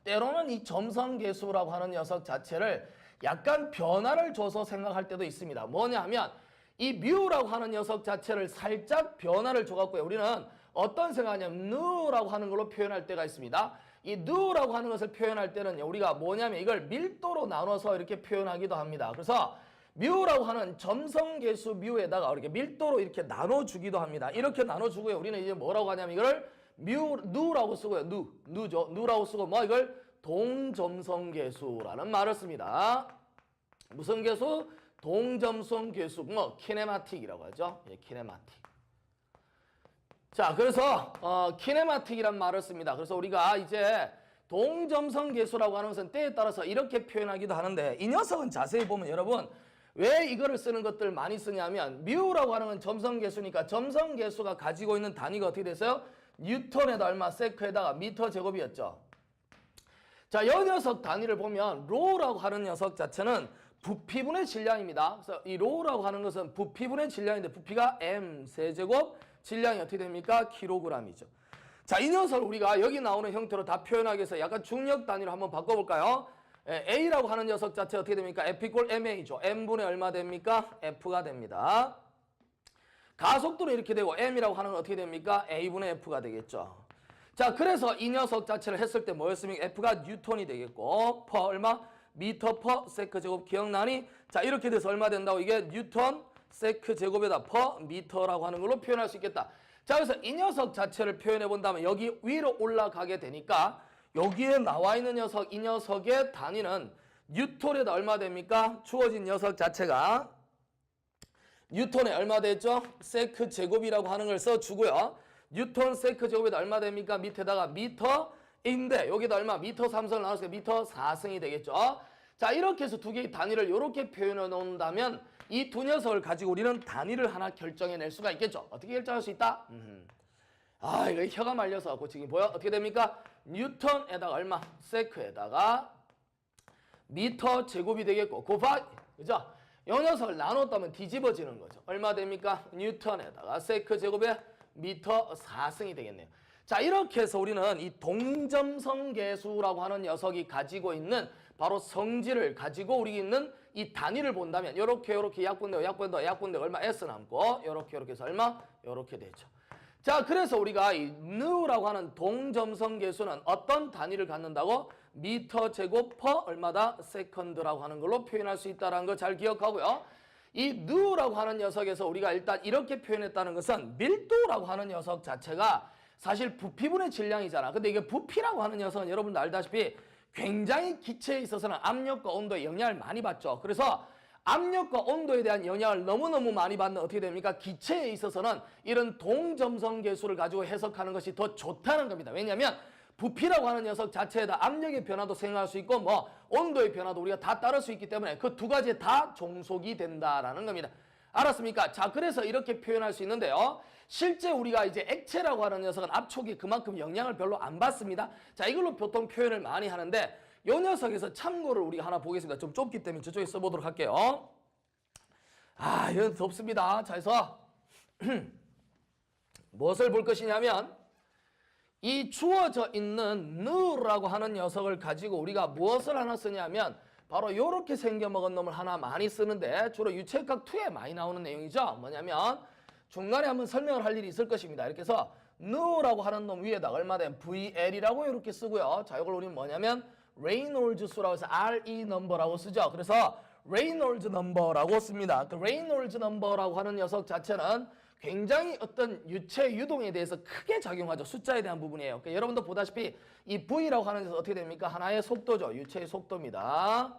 때로는 이 점성계수라고 하는 녀석 자체를 약간 변화를 줘서 생각할 때도 있습니다. 뭐냐 하면 이 뮤라고 하는 녀석 자체를 살짝 변화를 줘갖고요. 우리는 어떤 생각하냐면 누라고 하는 걸로 표현할 때가 있습니다. 이 누라고 하는 것을 표현할 때는 우리가 뭐냐면 이걸 밀도로 나눠서 이렇게 표현하기도 합니다. 그래서 뮤라고 하는 점성계수 뮤에다가 이렇게 밀도로 이렇게 나눠주기도 합니다. 이렇게 나눠주고요. 우리는 이제 뭐라고 하냐면 이걸 누라고 쓰고요. 누죠. 누라고 쓰고 뭐 이걸 동점성계수라는 말을 씁니다. 무슨 계수? 동점성계수, 뭐 키네마틱이라고 하죠. 예, 키네마틱. 자, 그래서 키네마틱이란 말을 씁니다. 그래서 우리가 이제 동점성계수라고 하는 것은 때에 따라서 이렇게 표현하기도 하는데 이 녀석은 자세히 보면 여러분 왜 이거를 쓰는 것들 많이 쓰냐면 뮤라고 하는 건 점성계수니까 점성계수가 가지고 있는 단위가 어떻게 됐어요? 뉴턴에다 얼마, 세크에다가 미터 제곱이었죠. 자, 이 녀석 단위를 보면 로라고 하는 녀석 자체는 부피분의 질량입니다. 그래서 이 로라고 하는 것은 부피분의 질량인데 부피가 m 세제곱, 질량이 어떻게 됩니까? 킬로그램이죠. 자, 이 녀석을 우리가 여기 나오는 형태로 다 표현하기 위해서 약간 중력 단위로 한번 바꿔볼까요? A라고 하는 녀석 자체 어떻게 됩니까? F 이퀄 MA죠. M분의 얼마 됩니까? F가 됩니다. 가속도는 이렇게 되고 M이라고 하는 건 어떻게 됩니까? A분의 F가 되겠죠. 자, 그래서 이 녀석 자체를 했을 때 뭐였습니까? F가 뉴턴이 되겠고 퍼 얼마? 미터 퍼 세크 제곱 기억나니? 자, 이렇게 돼서 얼마 된다고? 이게 뉴턴 세크 제곱에다 퍼 미터라고 하는 걸로 표현할 수 있겠다. 자, 그래서 이 녀석 자체를 표현해 본다면 여기 위로 올라가게 되니까 여기에 나와 있는 녀석, 이 녀석의 단위는 뉴턴에다 얼마 됩니까? 주어진 녀석 자체가 뉴턴에 얼마 되죠? 세크 제곱이라고 하는 걸 써주고요. 뉴턴 세크 제곱에다 얼마 됩니까? 밑에다가 미터인데 여기다 얼마? 미터 3승을 나눴으니까 미터 4승이 되겠죠. 자, 이렇게 해서 두 개의 단위를 이렇게 표현해 놓는다면 이 두 녀석을 가지고 우리는 단위를 하나 결정해낼 수가 있겠죠. 어떻게 결정할 수 있다? 아, 이거 혀가 말려서 갖고 지금 보여? 어떻게 됩니까? 뉴턴에다가 얼마? 세크에다가 미터 제곱이 되겠고 곱하기, 그죠? 이 녀석을 나눴다면 뒤집어지는 거죠. 얼마 됩니까? 뉴턴에다가 세크 제곱에 미터 4승이 되겠네요. 자, 이렇게 해서 우리는 이 동점성계수라고 하는 녀석이 가지고 있는 바로 성질을 가지고 우리 있는 이 단위를 본다면 요렇게 약분되고 얼마 S 남고 요렇게 해서 얼마? 요렇게 되죠. 자, 그래서 우리가 이 누라고 하는 동점성계수는 어떤 단위를 갖는다고? 미터 제곱 퍼 얼마다? 세컨드라고 하는 걸로 표현할 수 있다는 거 잘 기억하고요. 이 누라고 하는 녀석에서 우리가 일단 이렇게 표현했다는 것은 밀도라고 하는 녀석 자체가 사실 부피분의 질량이잖아. 근데 이게 부피라고 하는 녀석은 여러분도 알다시피 굉장히 기체에 있어서는 압력과 온도에 영향을 많이 받죠. 그래서 압력과 온도에 대한 영향을 너무너무 많이 받는 어떻게 됩니까? 기체에 있어서는 이런 동점성계수를 가지고 해석하는 것이 더 좋다는 겁니다. 왜냐하면 부피라고 하는 녀석 자체에다 압력의 변화도 생각할 수 있고 뭐 온도의 변화도 우리가 다 따를 수 있기 때문에 그 두 가지에 다 종속이 된다라는 겁니다. 알았습니까? 자, 그래서 이렇게 표현할 수 있는데요. 실제 우리가 이제 액체라고 하는 녀석은 압촉이 그만큼 영향을 별로 안 받습니다. 자, 이걸로 보통 표현을 많이 하는데 이 녀석에서 참고를 우리가 하나 보겠습니다. 좀 좁기 때문에 저쪽에 써보도록 할게요. 아, 이건 덥습니다. 자, 그래서 무엇을 볼 것이냐면 이 주어져 있는 누라고 하는 녀석을 가지고 우리가 무엇을 하나 쓰냐면 바로 이렇게 생겨먹은 놈을 하나 많이 쓰는데 주로 유체역학 2에 많이 나오는 내용이죠. 뭐냐면 중간에 한번 설명을 할 일이 있을 것입니다. 이렇게 해서 누라고 하는 놈 위에다 얼마 된 VL이라고 이렇게 쓰고요. 자, 이걸 우리는 뭐냐면 레이놀즈 수라고 해서 RE 넘버라고 쓰죠. 그래서 레이놀즈 넘버라고 씁니다. 그 레이놀즈 넘버라고 하는 녀석 자체는 굉장히 어떤 유체 유동에 대해서 크게 작용하죠. 숫자에 대한 부분이에요. 그러니까 여러분도 보다시피 이 V라고 하는 녀석 어떻게 됩니까? 하나의 속도죠. 유체의 속도입니다.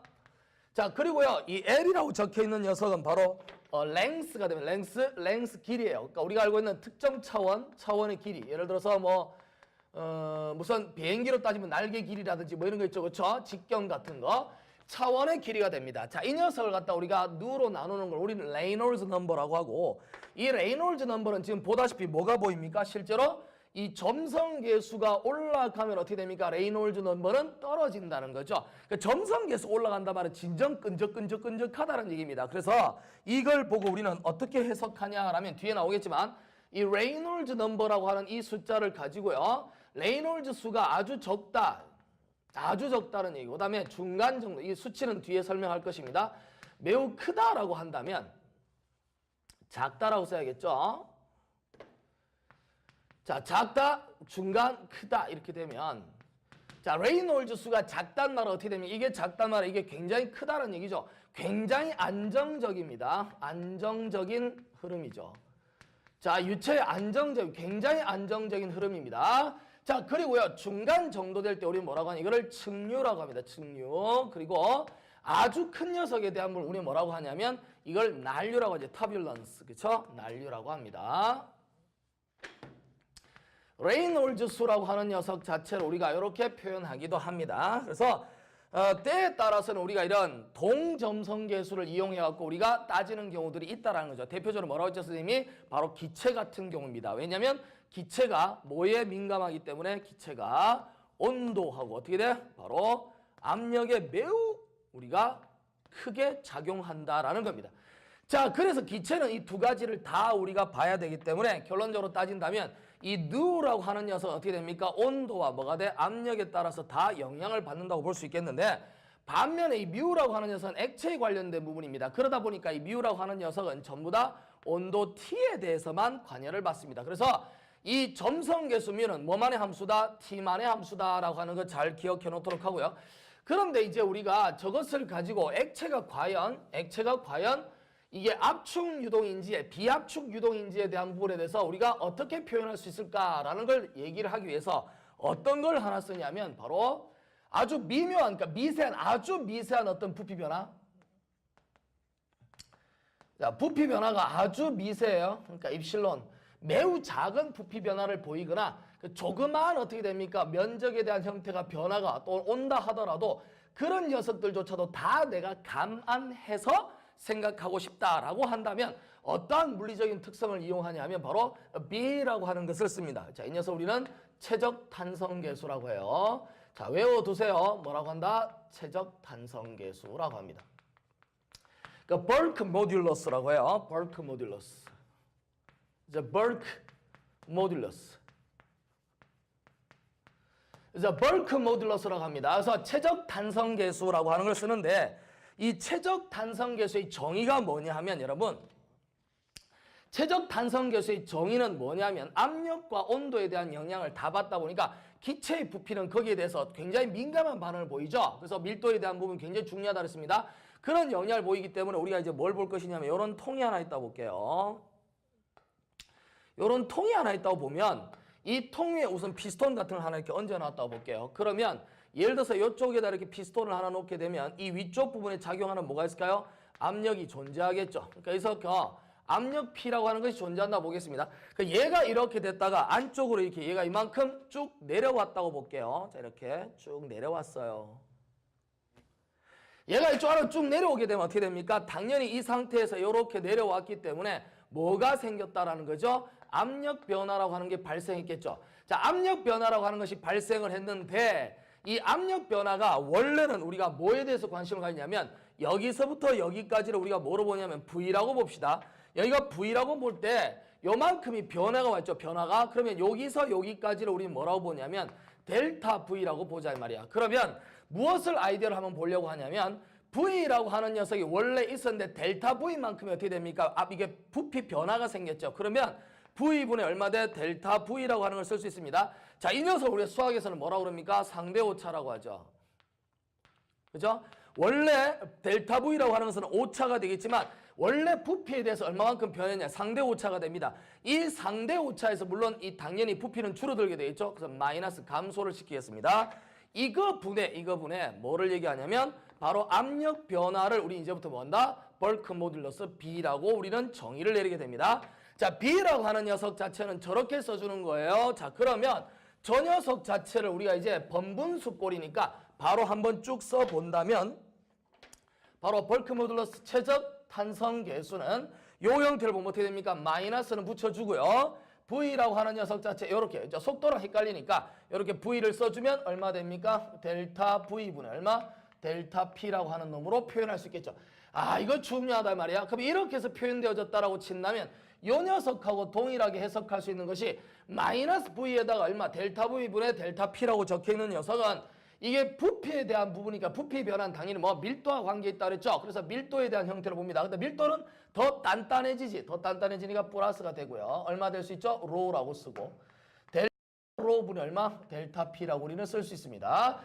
자, 그리고요. 이 L이라고 적혀있는 녀석은 바로 length가 되면 length 길이에요. 그러니까 우리가 알고 있는 특정 차원의 길이. 예를 들어서 뭐 무슨 비행기로 따지면 날개 길이라든지 뭐 이런 거 있죠. 그렇죠? 직경 같은 거. 차원의 길이가 됩니다. 자, 이 녀석을 갖다 우리가 누로 나누는 걸 우리는 레이놀즈 넘버라고 하고 이 레이놀즈 넘버는 지금 보다시피 뭐가 보입니까? 실제로 이 점성계수가 올라가면 어떻게 됩니까? 레이놀즈 넘버는 떨어진다는 거죠. 그러니까 점성계수 올라간다 말은 진정 끈적끈적하다는 얘기입니다. 그래서 이걸 보고 우리는 어떻게 해석하냐라면 뒤에 나오겠지만 이 레이놀즈 넘버라고 하는 이 숫자를 가지고요. 레이놀즈 수가 아주 적다는 얘기고 그다음에 중간 정도, 이 수치는 뒤에 설명할 것입니다. 매우 크다라고 한다면 작다라고 써야겠죠. 자, 작다, 중간, 크다 이렇게 되면 자, 레이놀즈 수가 작단 말은 어떻게 됩니까? 이게 작단 말은 이게 굉장히 크다는 얘기죠. 굉장히 안정적입니다. 안정적인 흐름이죠. 자, 유체의 굉장히 안정적인 흐름입니다. 자, 그리고요, 중간 정도 될 때 우리 뭐라고 하냐? 이거를 측류라고 합니다. 측류. 그리고 아주 큰 녀석에 대한 걸 우리 뭐라고 하냐면 이걸 난류라고 하죠. 터뷸런스. 그쵸? 난류라고 합니다. 레이놀즈 수라고 하는 녀석 자체를 우리가 이렇게 표현하기도 합니다. 그래서 때에 따라서는 우리가 이런 동점성계수를 이용해갖고 우리가 따지는 경우들이 있다라는 거죠. 대표적으로 뭐라고 했죠, 선생님이? 바로 기체 같은 경우입니다. 왜냐하면 기체가 뭐에 민감하기 때문에 기체가 온도하고 어떻게 돼? 바로 압력에 매우 우리가 크게 작용한다라는 겁니다. 자, 그래서 기체는 이 두 가지를 다 우리가 봐야 되기 때문에 결론적으로 따진다면 이 누라고 하는 녀석은 어떻게 됩니까? 온도와 뭐가 돼? 압력에 따라서 다 영향을 받는다고 볼 수 있겠는데, 반면에 이 뮤라고 하는 녀석은 액체에 관련된 부분입니다. 그러다 보니까 이 뮤라고 하는 녀석은 전부 다 온도 T에 대해서만 관여를 받습니다. 그래서 이 점성계수 뮤는 뭐만의 함수다? T만의 함수다라고 하는 거 잘 기억해 놓도록 하고요. 그런데 이제 우리가 저것을 가지고 액체가 과연 이게 압축 유동인지 비압축 유동인지에 대한 부분에 대해서 우리가 어떻게 표현할 수 있을까라는 걸 얘기를 하기 위해서 어떤 걸 하나 쓰냐면 바로 아주 미묘한, 그러니까 아주 미세한 어떤 부피 변화. 자, 부피 변화가 아주 미세해요. 그러니까 입실론. 매우 작은 부피 변화를 보이거나 조그마한 어떻게 됩니까? 면적에 대한 형태가 변화가 또 온다 하더라도 그런 녀석들조차도 다 내가 감안해서 생각하고 싶다라고 한다면 어떠한 물리적인 특성을 이용하냐면 바로 B라고 하는 것을 씁니다. 자, 이 녀석 우리는 최적 탄성계수라고 해요. 자, 외워두세요. 뭐라고 한다? 최적 탄성계수라고 합니다. 그러니까 Burke 모듈러스라고 해요. Burke 모듈러스. 이제 Burke 모듈러스. 이제 Burke 모듈러스라고 합니다. 그래서 최적 탄성계수라고 하는 걸 쓰는데 이 최적 탄성계수의 정의가 뭐냐 하면 여러분 최적 탄성계수의 정의는 뭐냐면 압력과 온도에 대한 영향을 다 받다 보니까 기체의 부피는 거기에 대해서 굉장히 민감한 반응을 보이죠. 그래서 밀도에 대한 부분 굉장히 중요하다 그랬습니다. 그런 영향을 보이기 때문에 우리가 이제 뭘 볼 것이냐면 이런 통이 하나 있다고 볼게요. 이런 통이 하나 있다고 보면 이 통 위에 우선 피스톤 같은 걸 하나 이렇게 얹어놨다고 볼게요. 그러면 예를 들어서 이쪽에다 이렇게 피스톤을 하나 놓게 되면 이 위쪽 부분에 작용하는 뭐가 있을까요? 압력이 존재하겠죠. 그래서 그 압력 P라고 하는 것이 존재한다고 보겠습니다. 얘가 이렇게 됐다가 안쪽으로 이렇게 얘가 이만큼 쭉 내려왔다고 볼게요. 자, 이렇게 쭉 내려왔어요. 얘가 이쪽으로 쭉 내려오게 되면 어떻게 됩니까? 당연히 이 상태에서 이렇게 내려왔기 때문에 뭐가 생겼다라는 거죠? 압력 변화라고 하는 게 발생했겠죠. 자, 압력 변화라고 하는 것이 발생을 했는데 이 압력 변화가 원래는 우리가 뭐에 대해서 관심을 가지냐면 여기서부터 여기까지를 우리가 뭐로 보냐면 V라고 봅시다. 여기가 V라고 볼 때 요만큼이 변화가 왔죠. 변화가. 그러면 여기서 여기까지를 우리 뭐라고 보냐면 델타 V라고 보자 이 말이야. 그러면 무엇을 아이디어를 한번 보려고 하냐면 V라고 하는 녀석이 원래 있었는데 델타 V만큼이 어떻게 됩니까? 이게 부피 변화가 생겼죠. 그러면 V분의 얼마 대 델타 V라고 하는 걸 쓸 수 있습니다. 자, 이 녀석 우리가 수학에서는 뭐라고 그럽니까? 상대 오차라고 하죠. 그죠? 원래 델타 V라고 하는 것은 오차가 되겠지만 원래 부피에 대해서 얼마만큼 변했냐? 상대 오차가 됩니다. 이 상대 오차에서 물론 이 당연히 부피는 줄어들게 되겠죠. 그래서 마이너스 감소를 시키겠습니다. 이거 분해 뭐를 얘기하냐면 바로 압력 변화를 우리 이제부터 뭐 한다? 벌크 모듈러스 B라고 우리는 정의를 내리게 됩니다. 자, B라고 하는 녀석 자체는 저렇게 써주는 거예요. 자, 그러면 저 녀석 자체를 우리가 이제 번분수꼴이니까 바로 한번 쭉 써본다면 바로 벌크 모듈러스 최적 탄성계수는 요 형태를 보면 어떻게 됩니까? 마이너스는 붙여주고요. V라고 하는 녀석 자체 이렇게 속도랑 헷갈리니까 이렇게 V를 써주면 얼마 됩니까? 델타 V분의 얼마? 델타 P라고 하는 놈으로 표현할 수 있겠죠. 아, 이거 중요하다 말이야. 그럼 이렇게 해서 표현되어졌다라고 친다면 이 녀석하고 동일하게 해석할 수 있는 것이 마이너스 V에다가 얼마? 델타 V분의 델타 P라고 적혀있는 녀석은 이게 부피에 대한 부분이니까 부피 변화는 당연히 뭐 밀도와 관계에 있다 그랬죠. 그래서 밀도에 대한 형태를 봅니다. 근데 밀도는 더 단단해지지. 더 단단해지니까 플러스가 되고요. 얼마 될 수 있죠? 로우라고 쓰고. 델타라고 rho 분의 얼마? 델타 P라고 우리는 쓸 수 있습니다.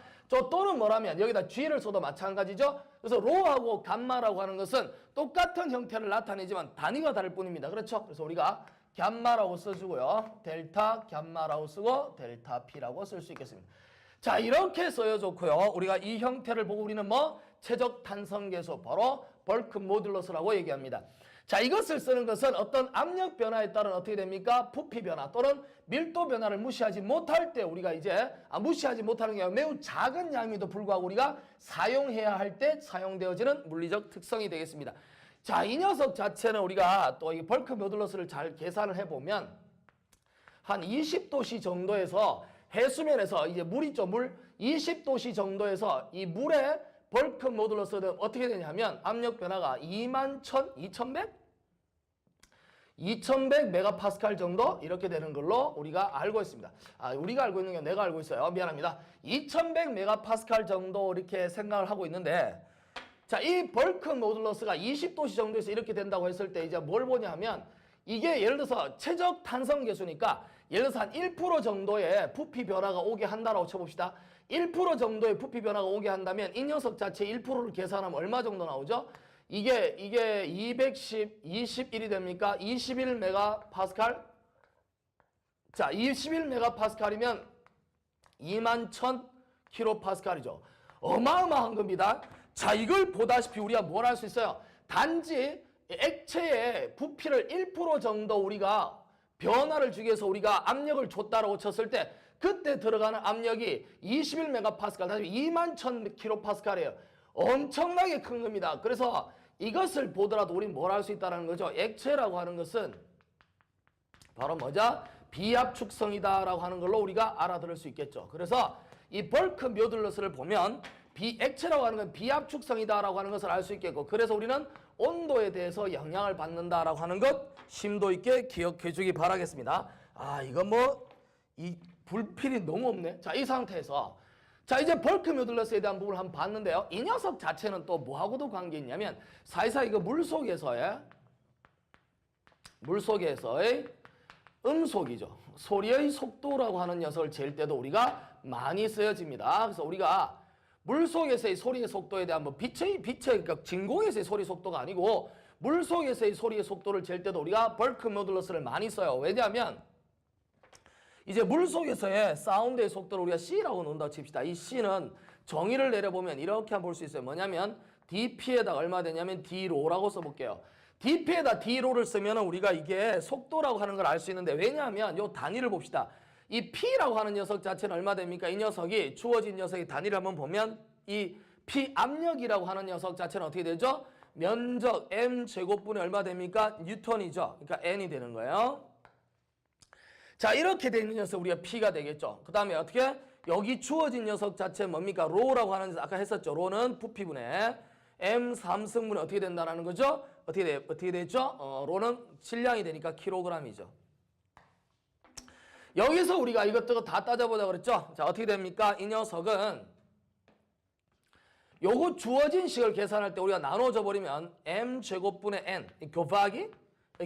또는 뭐라면 여기다 G를 써도 마찬가지죠. 그래서 rho하고 감마라고 하는 것은 똑같은 형태를 나타내지만 단위가 다를 뿐입니다. 그렇죠? 그래서 우리가 감마라고 써주고요. 델타 감마라고 쓰고 델타 P라고 쓸 수 있겠습니다. 자, 이렇게 써여좋고요. 우리가 이 형태를 보고 우리는 뭐? 최적 탄성계수, 바로 벌크 모듈러스라고 얘기합니다. 자, 이것을 쓰는 것은 어떤 압력 변화에 따른 어떻게 됩니까? 부피 변화 또는 밀도 변화를 무시하지 못할 때 우리가 이제 무시하지 못하는 게 매우 작은 양임에도 불구하고 우리가 사용해야 할 때 사용되어지는 물리적 특성이 되겠습니다. 자, 이 녀석 자체는 우리가 또 이 벌크 모듈러스를 잘 계산을 해보면 한 20도씨 정도에서 해수면에서 이제 물 있죠, 물 20도씨 정도에서 이 물의 벌크 모듈러스는 어떻게 되냐면 압력 변화가 2100 메가파스칼 정도 이렇게 되는 걸로 우리가 알고 있습니다. 우리가 알고 있는 게 내가 알고 있어요. 미안합니다. 2100 메가파스칼 정도 이렇게 생각을 하고 있는데, 자, 이 벌크 모듈러스가 20도씨 정도에서 이렇게 된다고 했을 때 이제 뭘 보냐면 이게 예를 들어서 최적 탄성 계수니까 예를 들어서 한 1% 정도의 부피 변화가 오게 한다라고 쳐봅시다. 1% 정도의 부피 변화가 오게 한다면 이 녀석 자체 1%를 계산하면 얼마 정도 나오죠? 이게 21이 됩니까? 21 메가파스칼? 자, 21 메가파스칼이면 21,000 킬로파스칼이죠. 어마어마한 겁니다. 자, 이걸 보다시피 우리가 뭘 할 수 있어요? 단지 액체의 부피를 1% 정도 우리가 변화를 주기 위해서 우리가 압력을 줬다라고 쳤을 때 그때 들어가는 압력이 21 메가파스칼, 다시 21,000 킬로파스칼이에요. 엄청나게 큰 겁니다. 그래서 이것을 보더라도 우리는 뭘 할 수 있다는 거죠? 액체라고 하는 것은 바로 뭐죠? 비압축성이다라고 하는 걸로 우리가 알아들을 수 있겠죠. 그래서 이 벌크 모듈러스를 보면 액체라고 하는 건 비압축성이다라고 하는 것을 알 수 있겠고, 그래서 우리는 온도에 대해서 영향을 받는다라고 하는 것 심도 있게 기억해 주기 바라겠습니다. 이건 뭐 이 불필이 너무 없네. 자, 이 상태에서 자, 이제 벌크 모듈러스에 대한 부분을 한번 봤는데요. 이 녀석 자체는 또 뭐하고도 관계 있냐면 사실상 이거 물속에서의 음속이죠. 소리의 속도라고 하는 녀석을 잴 때도 우리가 많이 쓰여집니다. 그래서 우리가 물속에서의 소리의 속도에 대한 뭐 빛의 그러니까 진공에서의 소리 속도가 아니고 물속에서의 소리의 속도를 잴 때도 우리가 벌크 모듈러스를 많이 써요. 왜냐하면 이제 물속에서의 사운드의 속도를 우리가 C라고 놓는다고 칩시다. 이 C는 정의를 내려보면 이렇게 한번 볼 수 있어요. 뭐냐면 dP에다가 얼마 되냐면 d로라고 써볼게요. dP에다 d로를 쓰면 우리가 이게 속도라고 하는 걸 알 수 있는데, 왜냐하면 이 단위를 봅시다. 이 P라고 하는 녀석 자체는 얼마 됩니까? 이 녀석이 주어진 녀석의 단위를 한번 보면 이 P 압력이라고 하는 녀석 자체는 어떻게 되죠? 면적 M 제곱분이 얼마 됩니까? 뉴턴이죠. 그러니까 N이 되는 거예요. 자, 이렇게 되는 녀석 우리가 P가 되겠죠. 그 다음에 어떻게? 여기 주어진 녀석 자체 뭡니까? 로라고 하는 녀석 아까 했었죠. 로는 부피분의 M 3승분이 어떻게 된다는 거죠? 어떻게 됐죠? 로는 질량이 되니까 킬로그램이죠. 여기서 우리가 이것저것 다 따져보자 그랬죠? 자, 어떻게 됩니까? 이 녀석은 요거 주어진 식을 계산할 때 우리가 나눠져 버리면 M 제곱분의 N 곱하기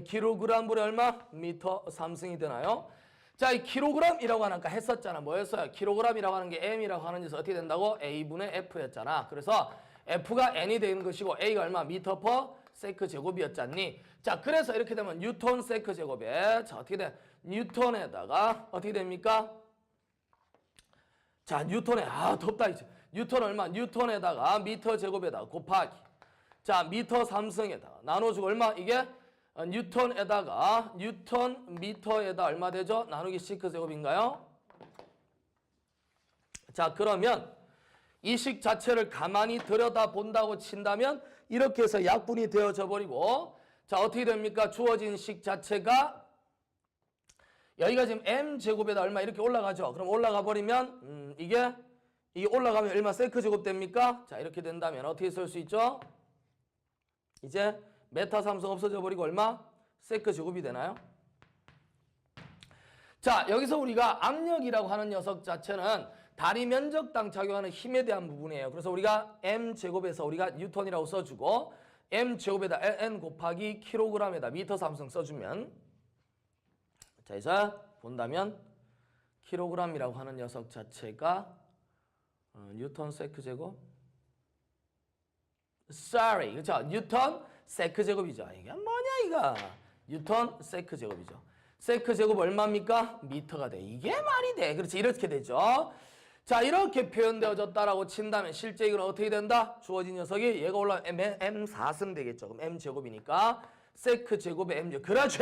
킬로그램분의 얼마? 미터 3승이 되나요? 자, 이 킬로그램이라고 하는 아까 했었잖아. 뭐였어요? 킬로그램이라고 하는 게 M이라고 하는 녀석 어떻게 된다고? A분의 F였잖아. 그래서 F가 N이 되는 것이고 A가 얼마? 미터 퍼 세크 제곱이었잖니. 자, 그래서 이렇게 되면 뉴턴 세크 제곱에 자, 어떻게 돼? 뉴턴에다가 어떻게 됩니까? 자, 뉴턴에 덥다 이제. 뉴턴 얼마? 뉴턴에다가 미터 제곱에다가 곱하기. 자, 미터 3승에다가 나눠주고 얼마? 이게 뉴턴에다가 뉴턴 미터에다 얼마 되죠? 나누기 시크 제곱인가요? 자, 그러면 이 식 자체를 가만히 들여다본다고 친다면 이렇게 해서 약분이 되어져 버리고, 자, 어떻게 됩니까? 주어진 식 자체가 여기가 지금 M 제곱에다 얼마 이렇게 올라가죠. 그럼 올라가 버리면 이게 올라가면 얼마 세크 제곱 됩니까? 자, 이렇게 된다면 어떻게 쓸 수 있죠? 이제 메타 삼성 없어져 버리고 얼마? 세크 제곱이 되나요? 자, 여기서 우리가 압력이라고 하는 녀석 자체는 다리 면적당 작용하는 힘에 대한 부분이에요. 그래서 우리가 M 제곱에서 우리가 뉴턴이라고 써주고 M 제곱에다 N 곱하기 킬로그램에다 미터 삼성 써주면, 자, 이제 본다면 킬로그램이라고 하는 녀석 자체가 뉴턴 세크 제곱. Sorry, 그렇죠? 뉴턴 세크 제곱이죠. 이게 뭐냐 이거? 뉴턴 세크 제곱이죠. 세크 제곱 얼마입니까? 미터가 돼. 이게 말이 돼. 그렇지, 이렇게 되죠. 자, 이렇게 표현되어졌다라고 친다면 실제 이건 어떻게 된다? 주어진 녀석이 얘가 올라 m4승 되겠죠. 그럼 m 제곱이니까 세크 제곱의 m 제곱. 그렇지.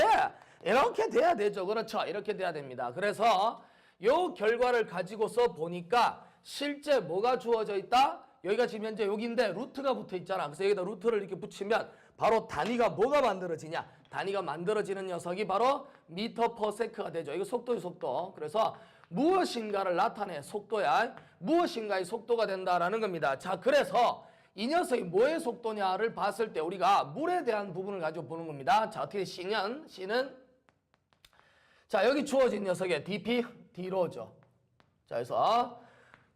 이렇게 돼야 되죠. 그렇죠. 이렇게 돼야 됩니다. 그래서 요 결과를 가지고서 보니까 실제 뭐가 주어져 있다? 여기가 지금 현재 여기인데 루트가 붙어 있잖아. 그래서 여기다 루트를 이렇게 붙이면 바로 단위가 뭐가 만들어지냐? 단위가 만들어지는 녀석이 바로 미터 퍼 세크가 되죠. 이거 속도의 속도. 그래서 무엇인가를 나타내 속도야. 무엇인가의 속도가 된다라는 겁니다. 자, 그래서 이 녀석이 뭐의 속도냐를 봤을 때 우리가 물에 대한 부분을 가지고 보는 겁니다. 자, 어떻게 C는 자, 여기 주어진 녀석의 dP, d로죠. 자, 그래서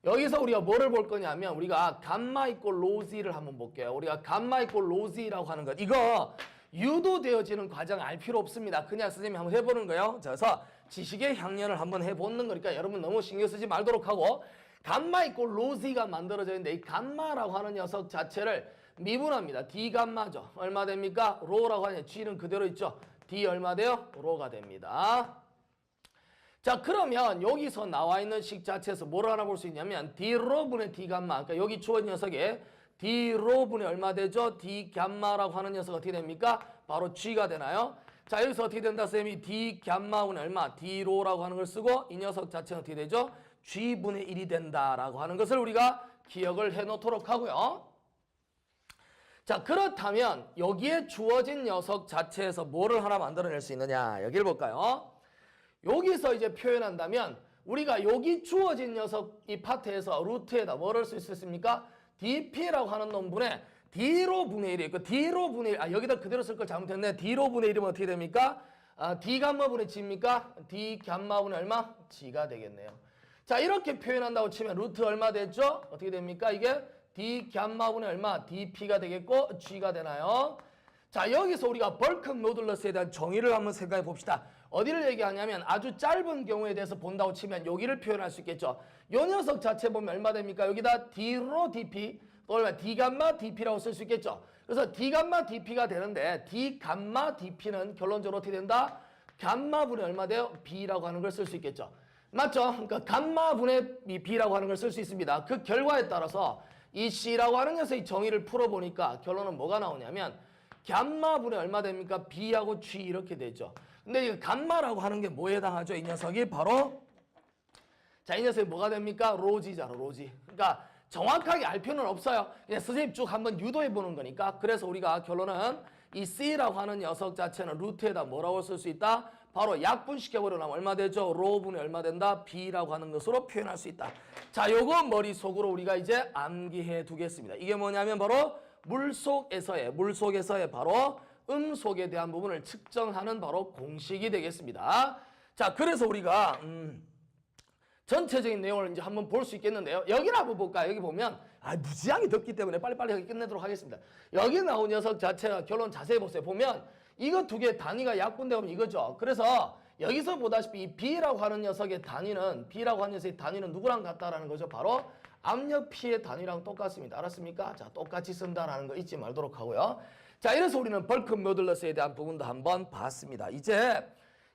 여기서 우리가 뭐를 볼 거냐면 우리가 감마 이꼴 로지를 한번 볼게요. 우리가 감마 이꼴 로지라고 하는 것. 이거 유도되어지는 과정 알 필요 없습니다. 그냥 선생님이 한번 해보는 거예요. 자, 그래서 지식의 향연을 한번 해보는 거니까 여러분 너무 신경 쓰지 말도록 하고 감마 이꼴 로지가 만들어져 있는데 이 감마라고 하는 녀석 자체를 미분합니다. D 감마죠. 얼마 됩니까? 로라고 하냐. G는 그대로 있죠. D 얼마 돼요? 로가 됩니다. 자, 그러면 여기서 나와 있는 식 자체에서 뭘 알아볼 수 있냐면 D로 분의 D 감마. 그러니까 여기 주어진 녀석에 D로 분의 얼마 되죠? D 감마라고 하는 녀석 어떻게 됩니까? 바로 G가 되나요? 자, 여기서 어떻게 된다? 쌤이 D 감마분의 얼마? D로라고 하는 걸 쓰고 이 녀석 자체는 어떻게 되죠? G분의 1이 된다라고 하는 것을 우리가 기억을 해놓도록 하고요. 자, 그렇다면 여기에 주어진 녀석 자체에서 뭐를 하나 만들어낼 수 있느냐? 여기를 볼까요? 여기서 이제 표현한다면 우리가 여기 주어진 녀석 이 파트에서 루트에다 뭐를 쓸 수 있습니까? dp라고 하는 놈분의 d로 분의 1이 있고 d로 분의 1, 여기다 그대로 쓸 걸 잘못했네. d로 분의 1이면 어떻게 됩니까? d 감마 분의 g입니까? d 감마 분의 얼마? g가 되겠네요. 자, 이렇게 표현한다고 치면 루트 얼마 됐죠? 어떻게 됩니까? 이게 d 감마 분의 얼마? dp가 되겠고 g가 되나요? 자, 여기서 우리가 벌크 모듈러스에 대한 정의를 한번 생각해 봅시다. 어디를 얘기하냐면 아주 짧은 경우에 대해서 본다고 치면 여기를 표현할 수 있겠죠. 요 녀석 자체 보면 얼마 됩니까? 여기다 D로 DP, 또 얼마 D감마 DP라고 쓸 수 있겠죠. 그래서 D감마 DP가 되는데 D감마 DP는 결론적으로 어떻게 된다? 감마분의 얼마 돼요? B라고 하는 걸 쓸 수 있겠죠. 맞죠? 그러니까 감마분의 B라고 하는 걸 쓸 수 있습니다. 그 결과에 따라서 이 C라고 하는 녀석의 정의를 풀어보니까 결론은 뭐가 나오냐면 감마분의 얼마 됩니까? B하고 G 이렇게 되죠. 근데 이 감마라고 하는 게 뭐에 해당하죠? 이 녀석이 바로 자, 이 녀석이 뭐가 됩니까? 로지잖아, 로지. 그러니까 정확하게 알 필요는 없어요. 그냥 선생님 쭉 한번 유도해 보는 거니까. 그래서 우리가 결론은 이 C라고 하는 녀석 자체는 루트에다 뭐라고 쓸 수 있다? 바로 약분시켜버려 나면 얼마 되죠? 로분이 얼마 된다? B라고 하는 것으로 표현할 수 있다. 자, 요거 머릿속으로 우리가 이제 암기해 두겠습니다. 이게 뭐냐면 바로 물속에서의 바로 음속에 대한 부분을 측정하는 바로 공식이 되겠습니다. 자, 그래서 우리가 전체적인 내용을 이제 한번 볼 수 있겠는데요. 여기를 한번 볼까요? 여기 보면 무지하게 덥기 때문에 빨리빨리 끝내도록 하겠습니다. 여기 나온 녀석 자체가 결론 자세히 보세요. 보면 이거 두 개 단위가 약분되면 이거죠. 그래서 여기서 보다시피 이 B라고 하는 녀석의 단위는 누구랑 같다라는 거죠? 바로 압력 P의 단위랑 똑같습니다. 알았습니까? 자, 똑같이 쓴다라는 거 잊지 말도록 하고요. 자, 이래서 우리는 벌크 모듈러스에 대한 부분도 한번 봤습니다. 이제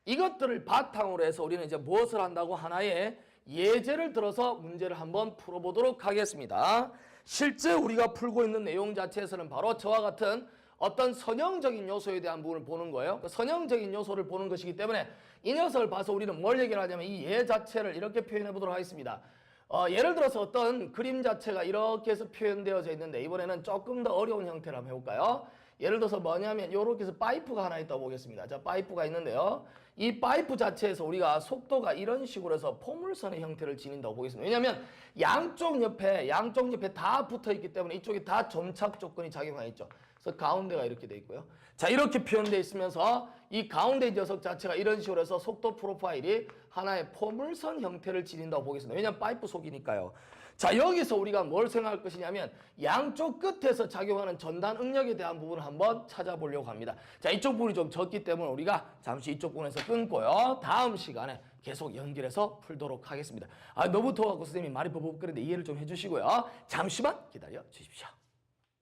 이것들을 바탕으로 해서 우리는 이제 무엇을 한다고 하나의 예제를 들어서 문제를 한번 풀어보도록 하겠습니다. 실제 우리가 풀고 있는 내용 자체에서는 바로 저와 같은 어떤 선형적인 요소에 대한 부분을 보는 거예요. 그 선형적인 요소를 보는 것이기 때문에 이 녀석을 봐서 우리는 뭘 얘기를 하냐면 이 예 자체를 이렇게 표현해 보도록 하겠습니다. 예를 들어서 어떤 그림 자체가 이렇게 해서 표현되어져 있는데 이번에는 조금 더 어려운 형태를 한번 해볼까요? 예를 들어서 뭐냐면 이렇게 해서 파이프가 하나 있다고 보겠습니다. 자, 파이프가 있는데요. 이 파이프 자체에서 우리가 속도가 이런 식으로 해서 포물선의 형태를 지닌다고 보겠습니다. 왜냐하면 양쪽 옆에 다 붙어 있기 때문에 이쪽에 다 점착 조건이 작용하겠죠. 그래서 가운데가 이렇게 돼 있고요. 자, 이렇게 표현되어 있으면서 이 가운데 녀석 자체가 이런 식으로 해서 속도 프로파일이 하나의 포물선 형태를 지닌다고 보겠습니다. 왜냐하면 파이프 속이니까요. 자, 여기서 우리가 뭘 생각할 것이냐면 양쪽 끝에서 작용하는 전단 응력에 대한 부분을 한번 찾아보려고 합니다. 자, 이쪽 부분이 좀 적기 때문에 우리가 잠시 이쪽 부분에서 끊고요. 다음 시간에 계속 연결해서 풀도록 하겠습니다. 너무 더워갖고 선생님이 말이 버벅거리는데 이해를 좀 해주시고요. 잠시만 기다려 주십시오.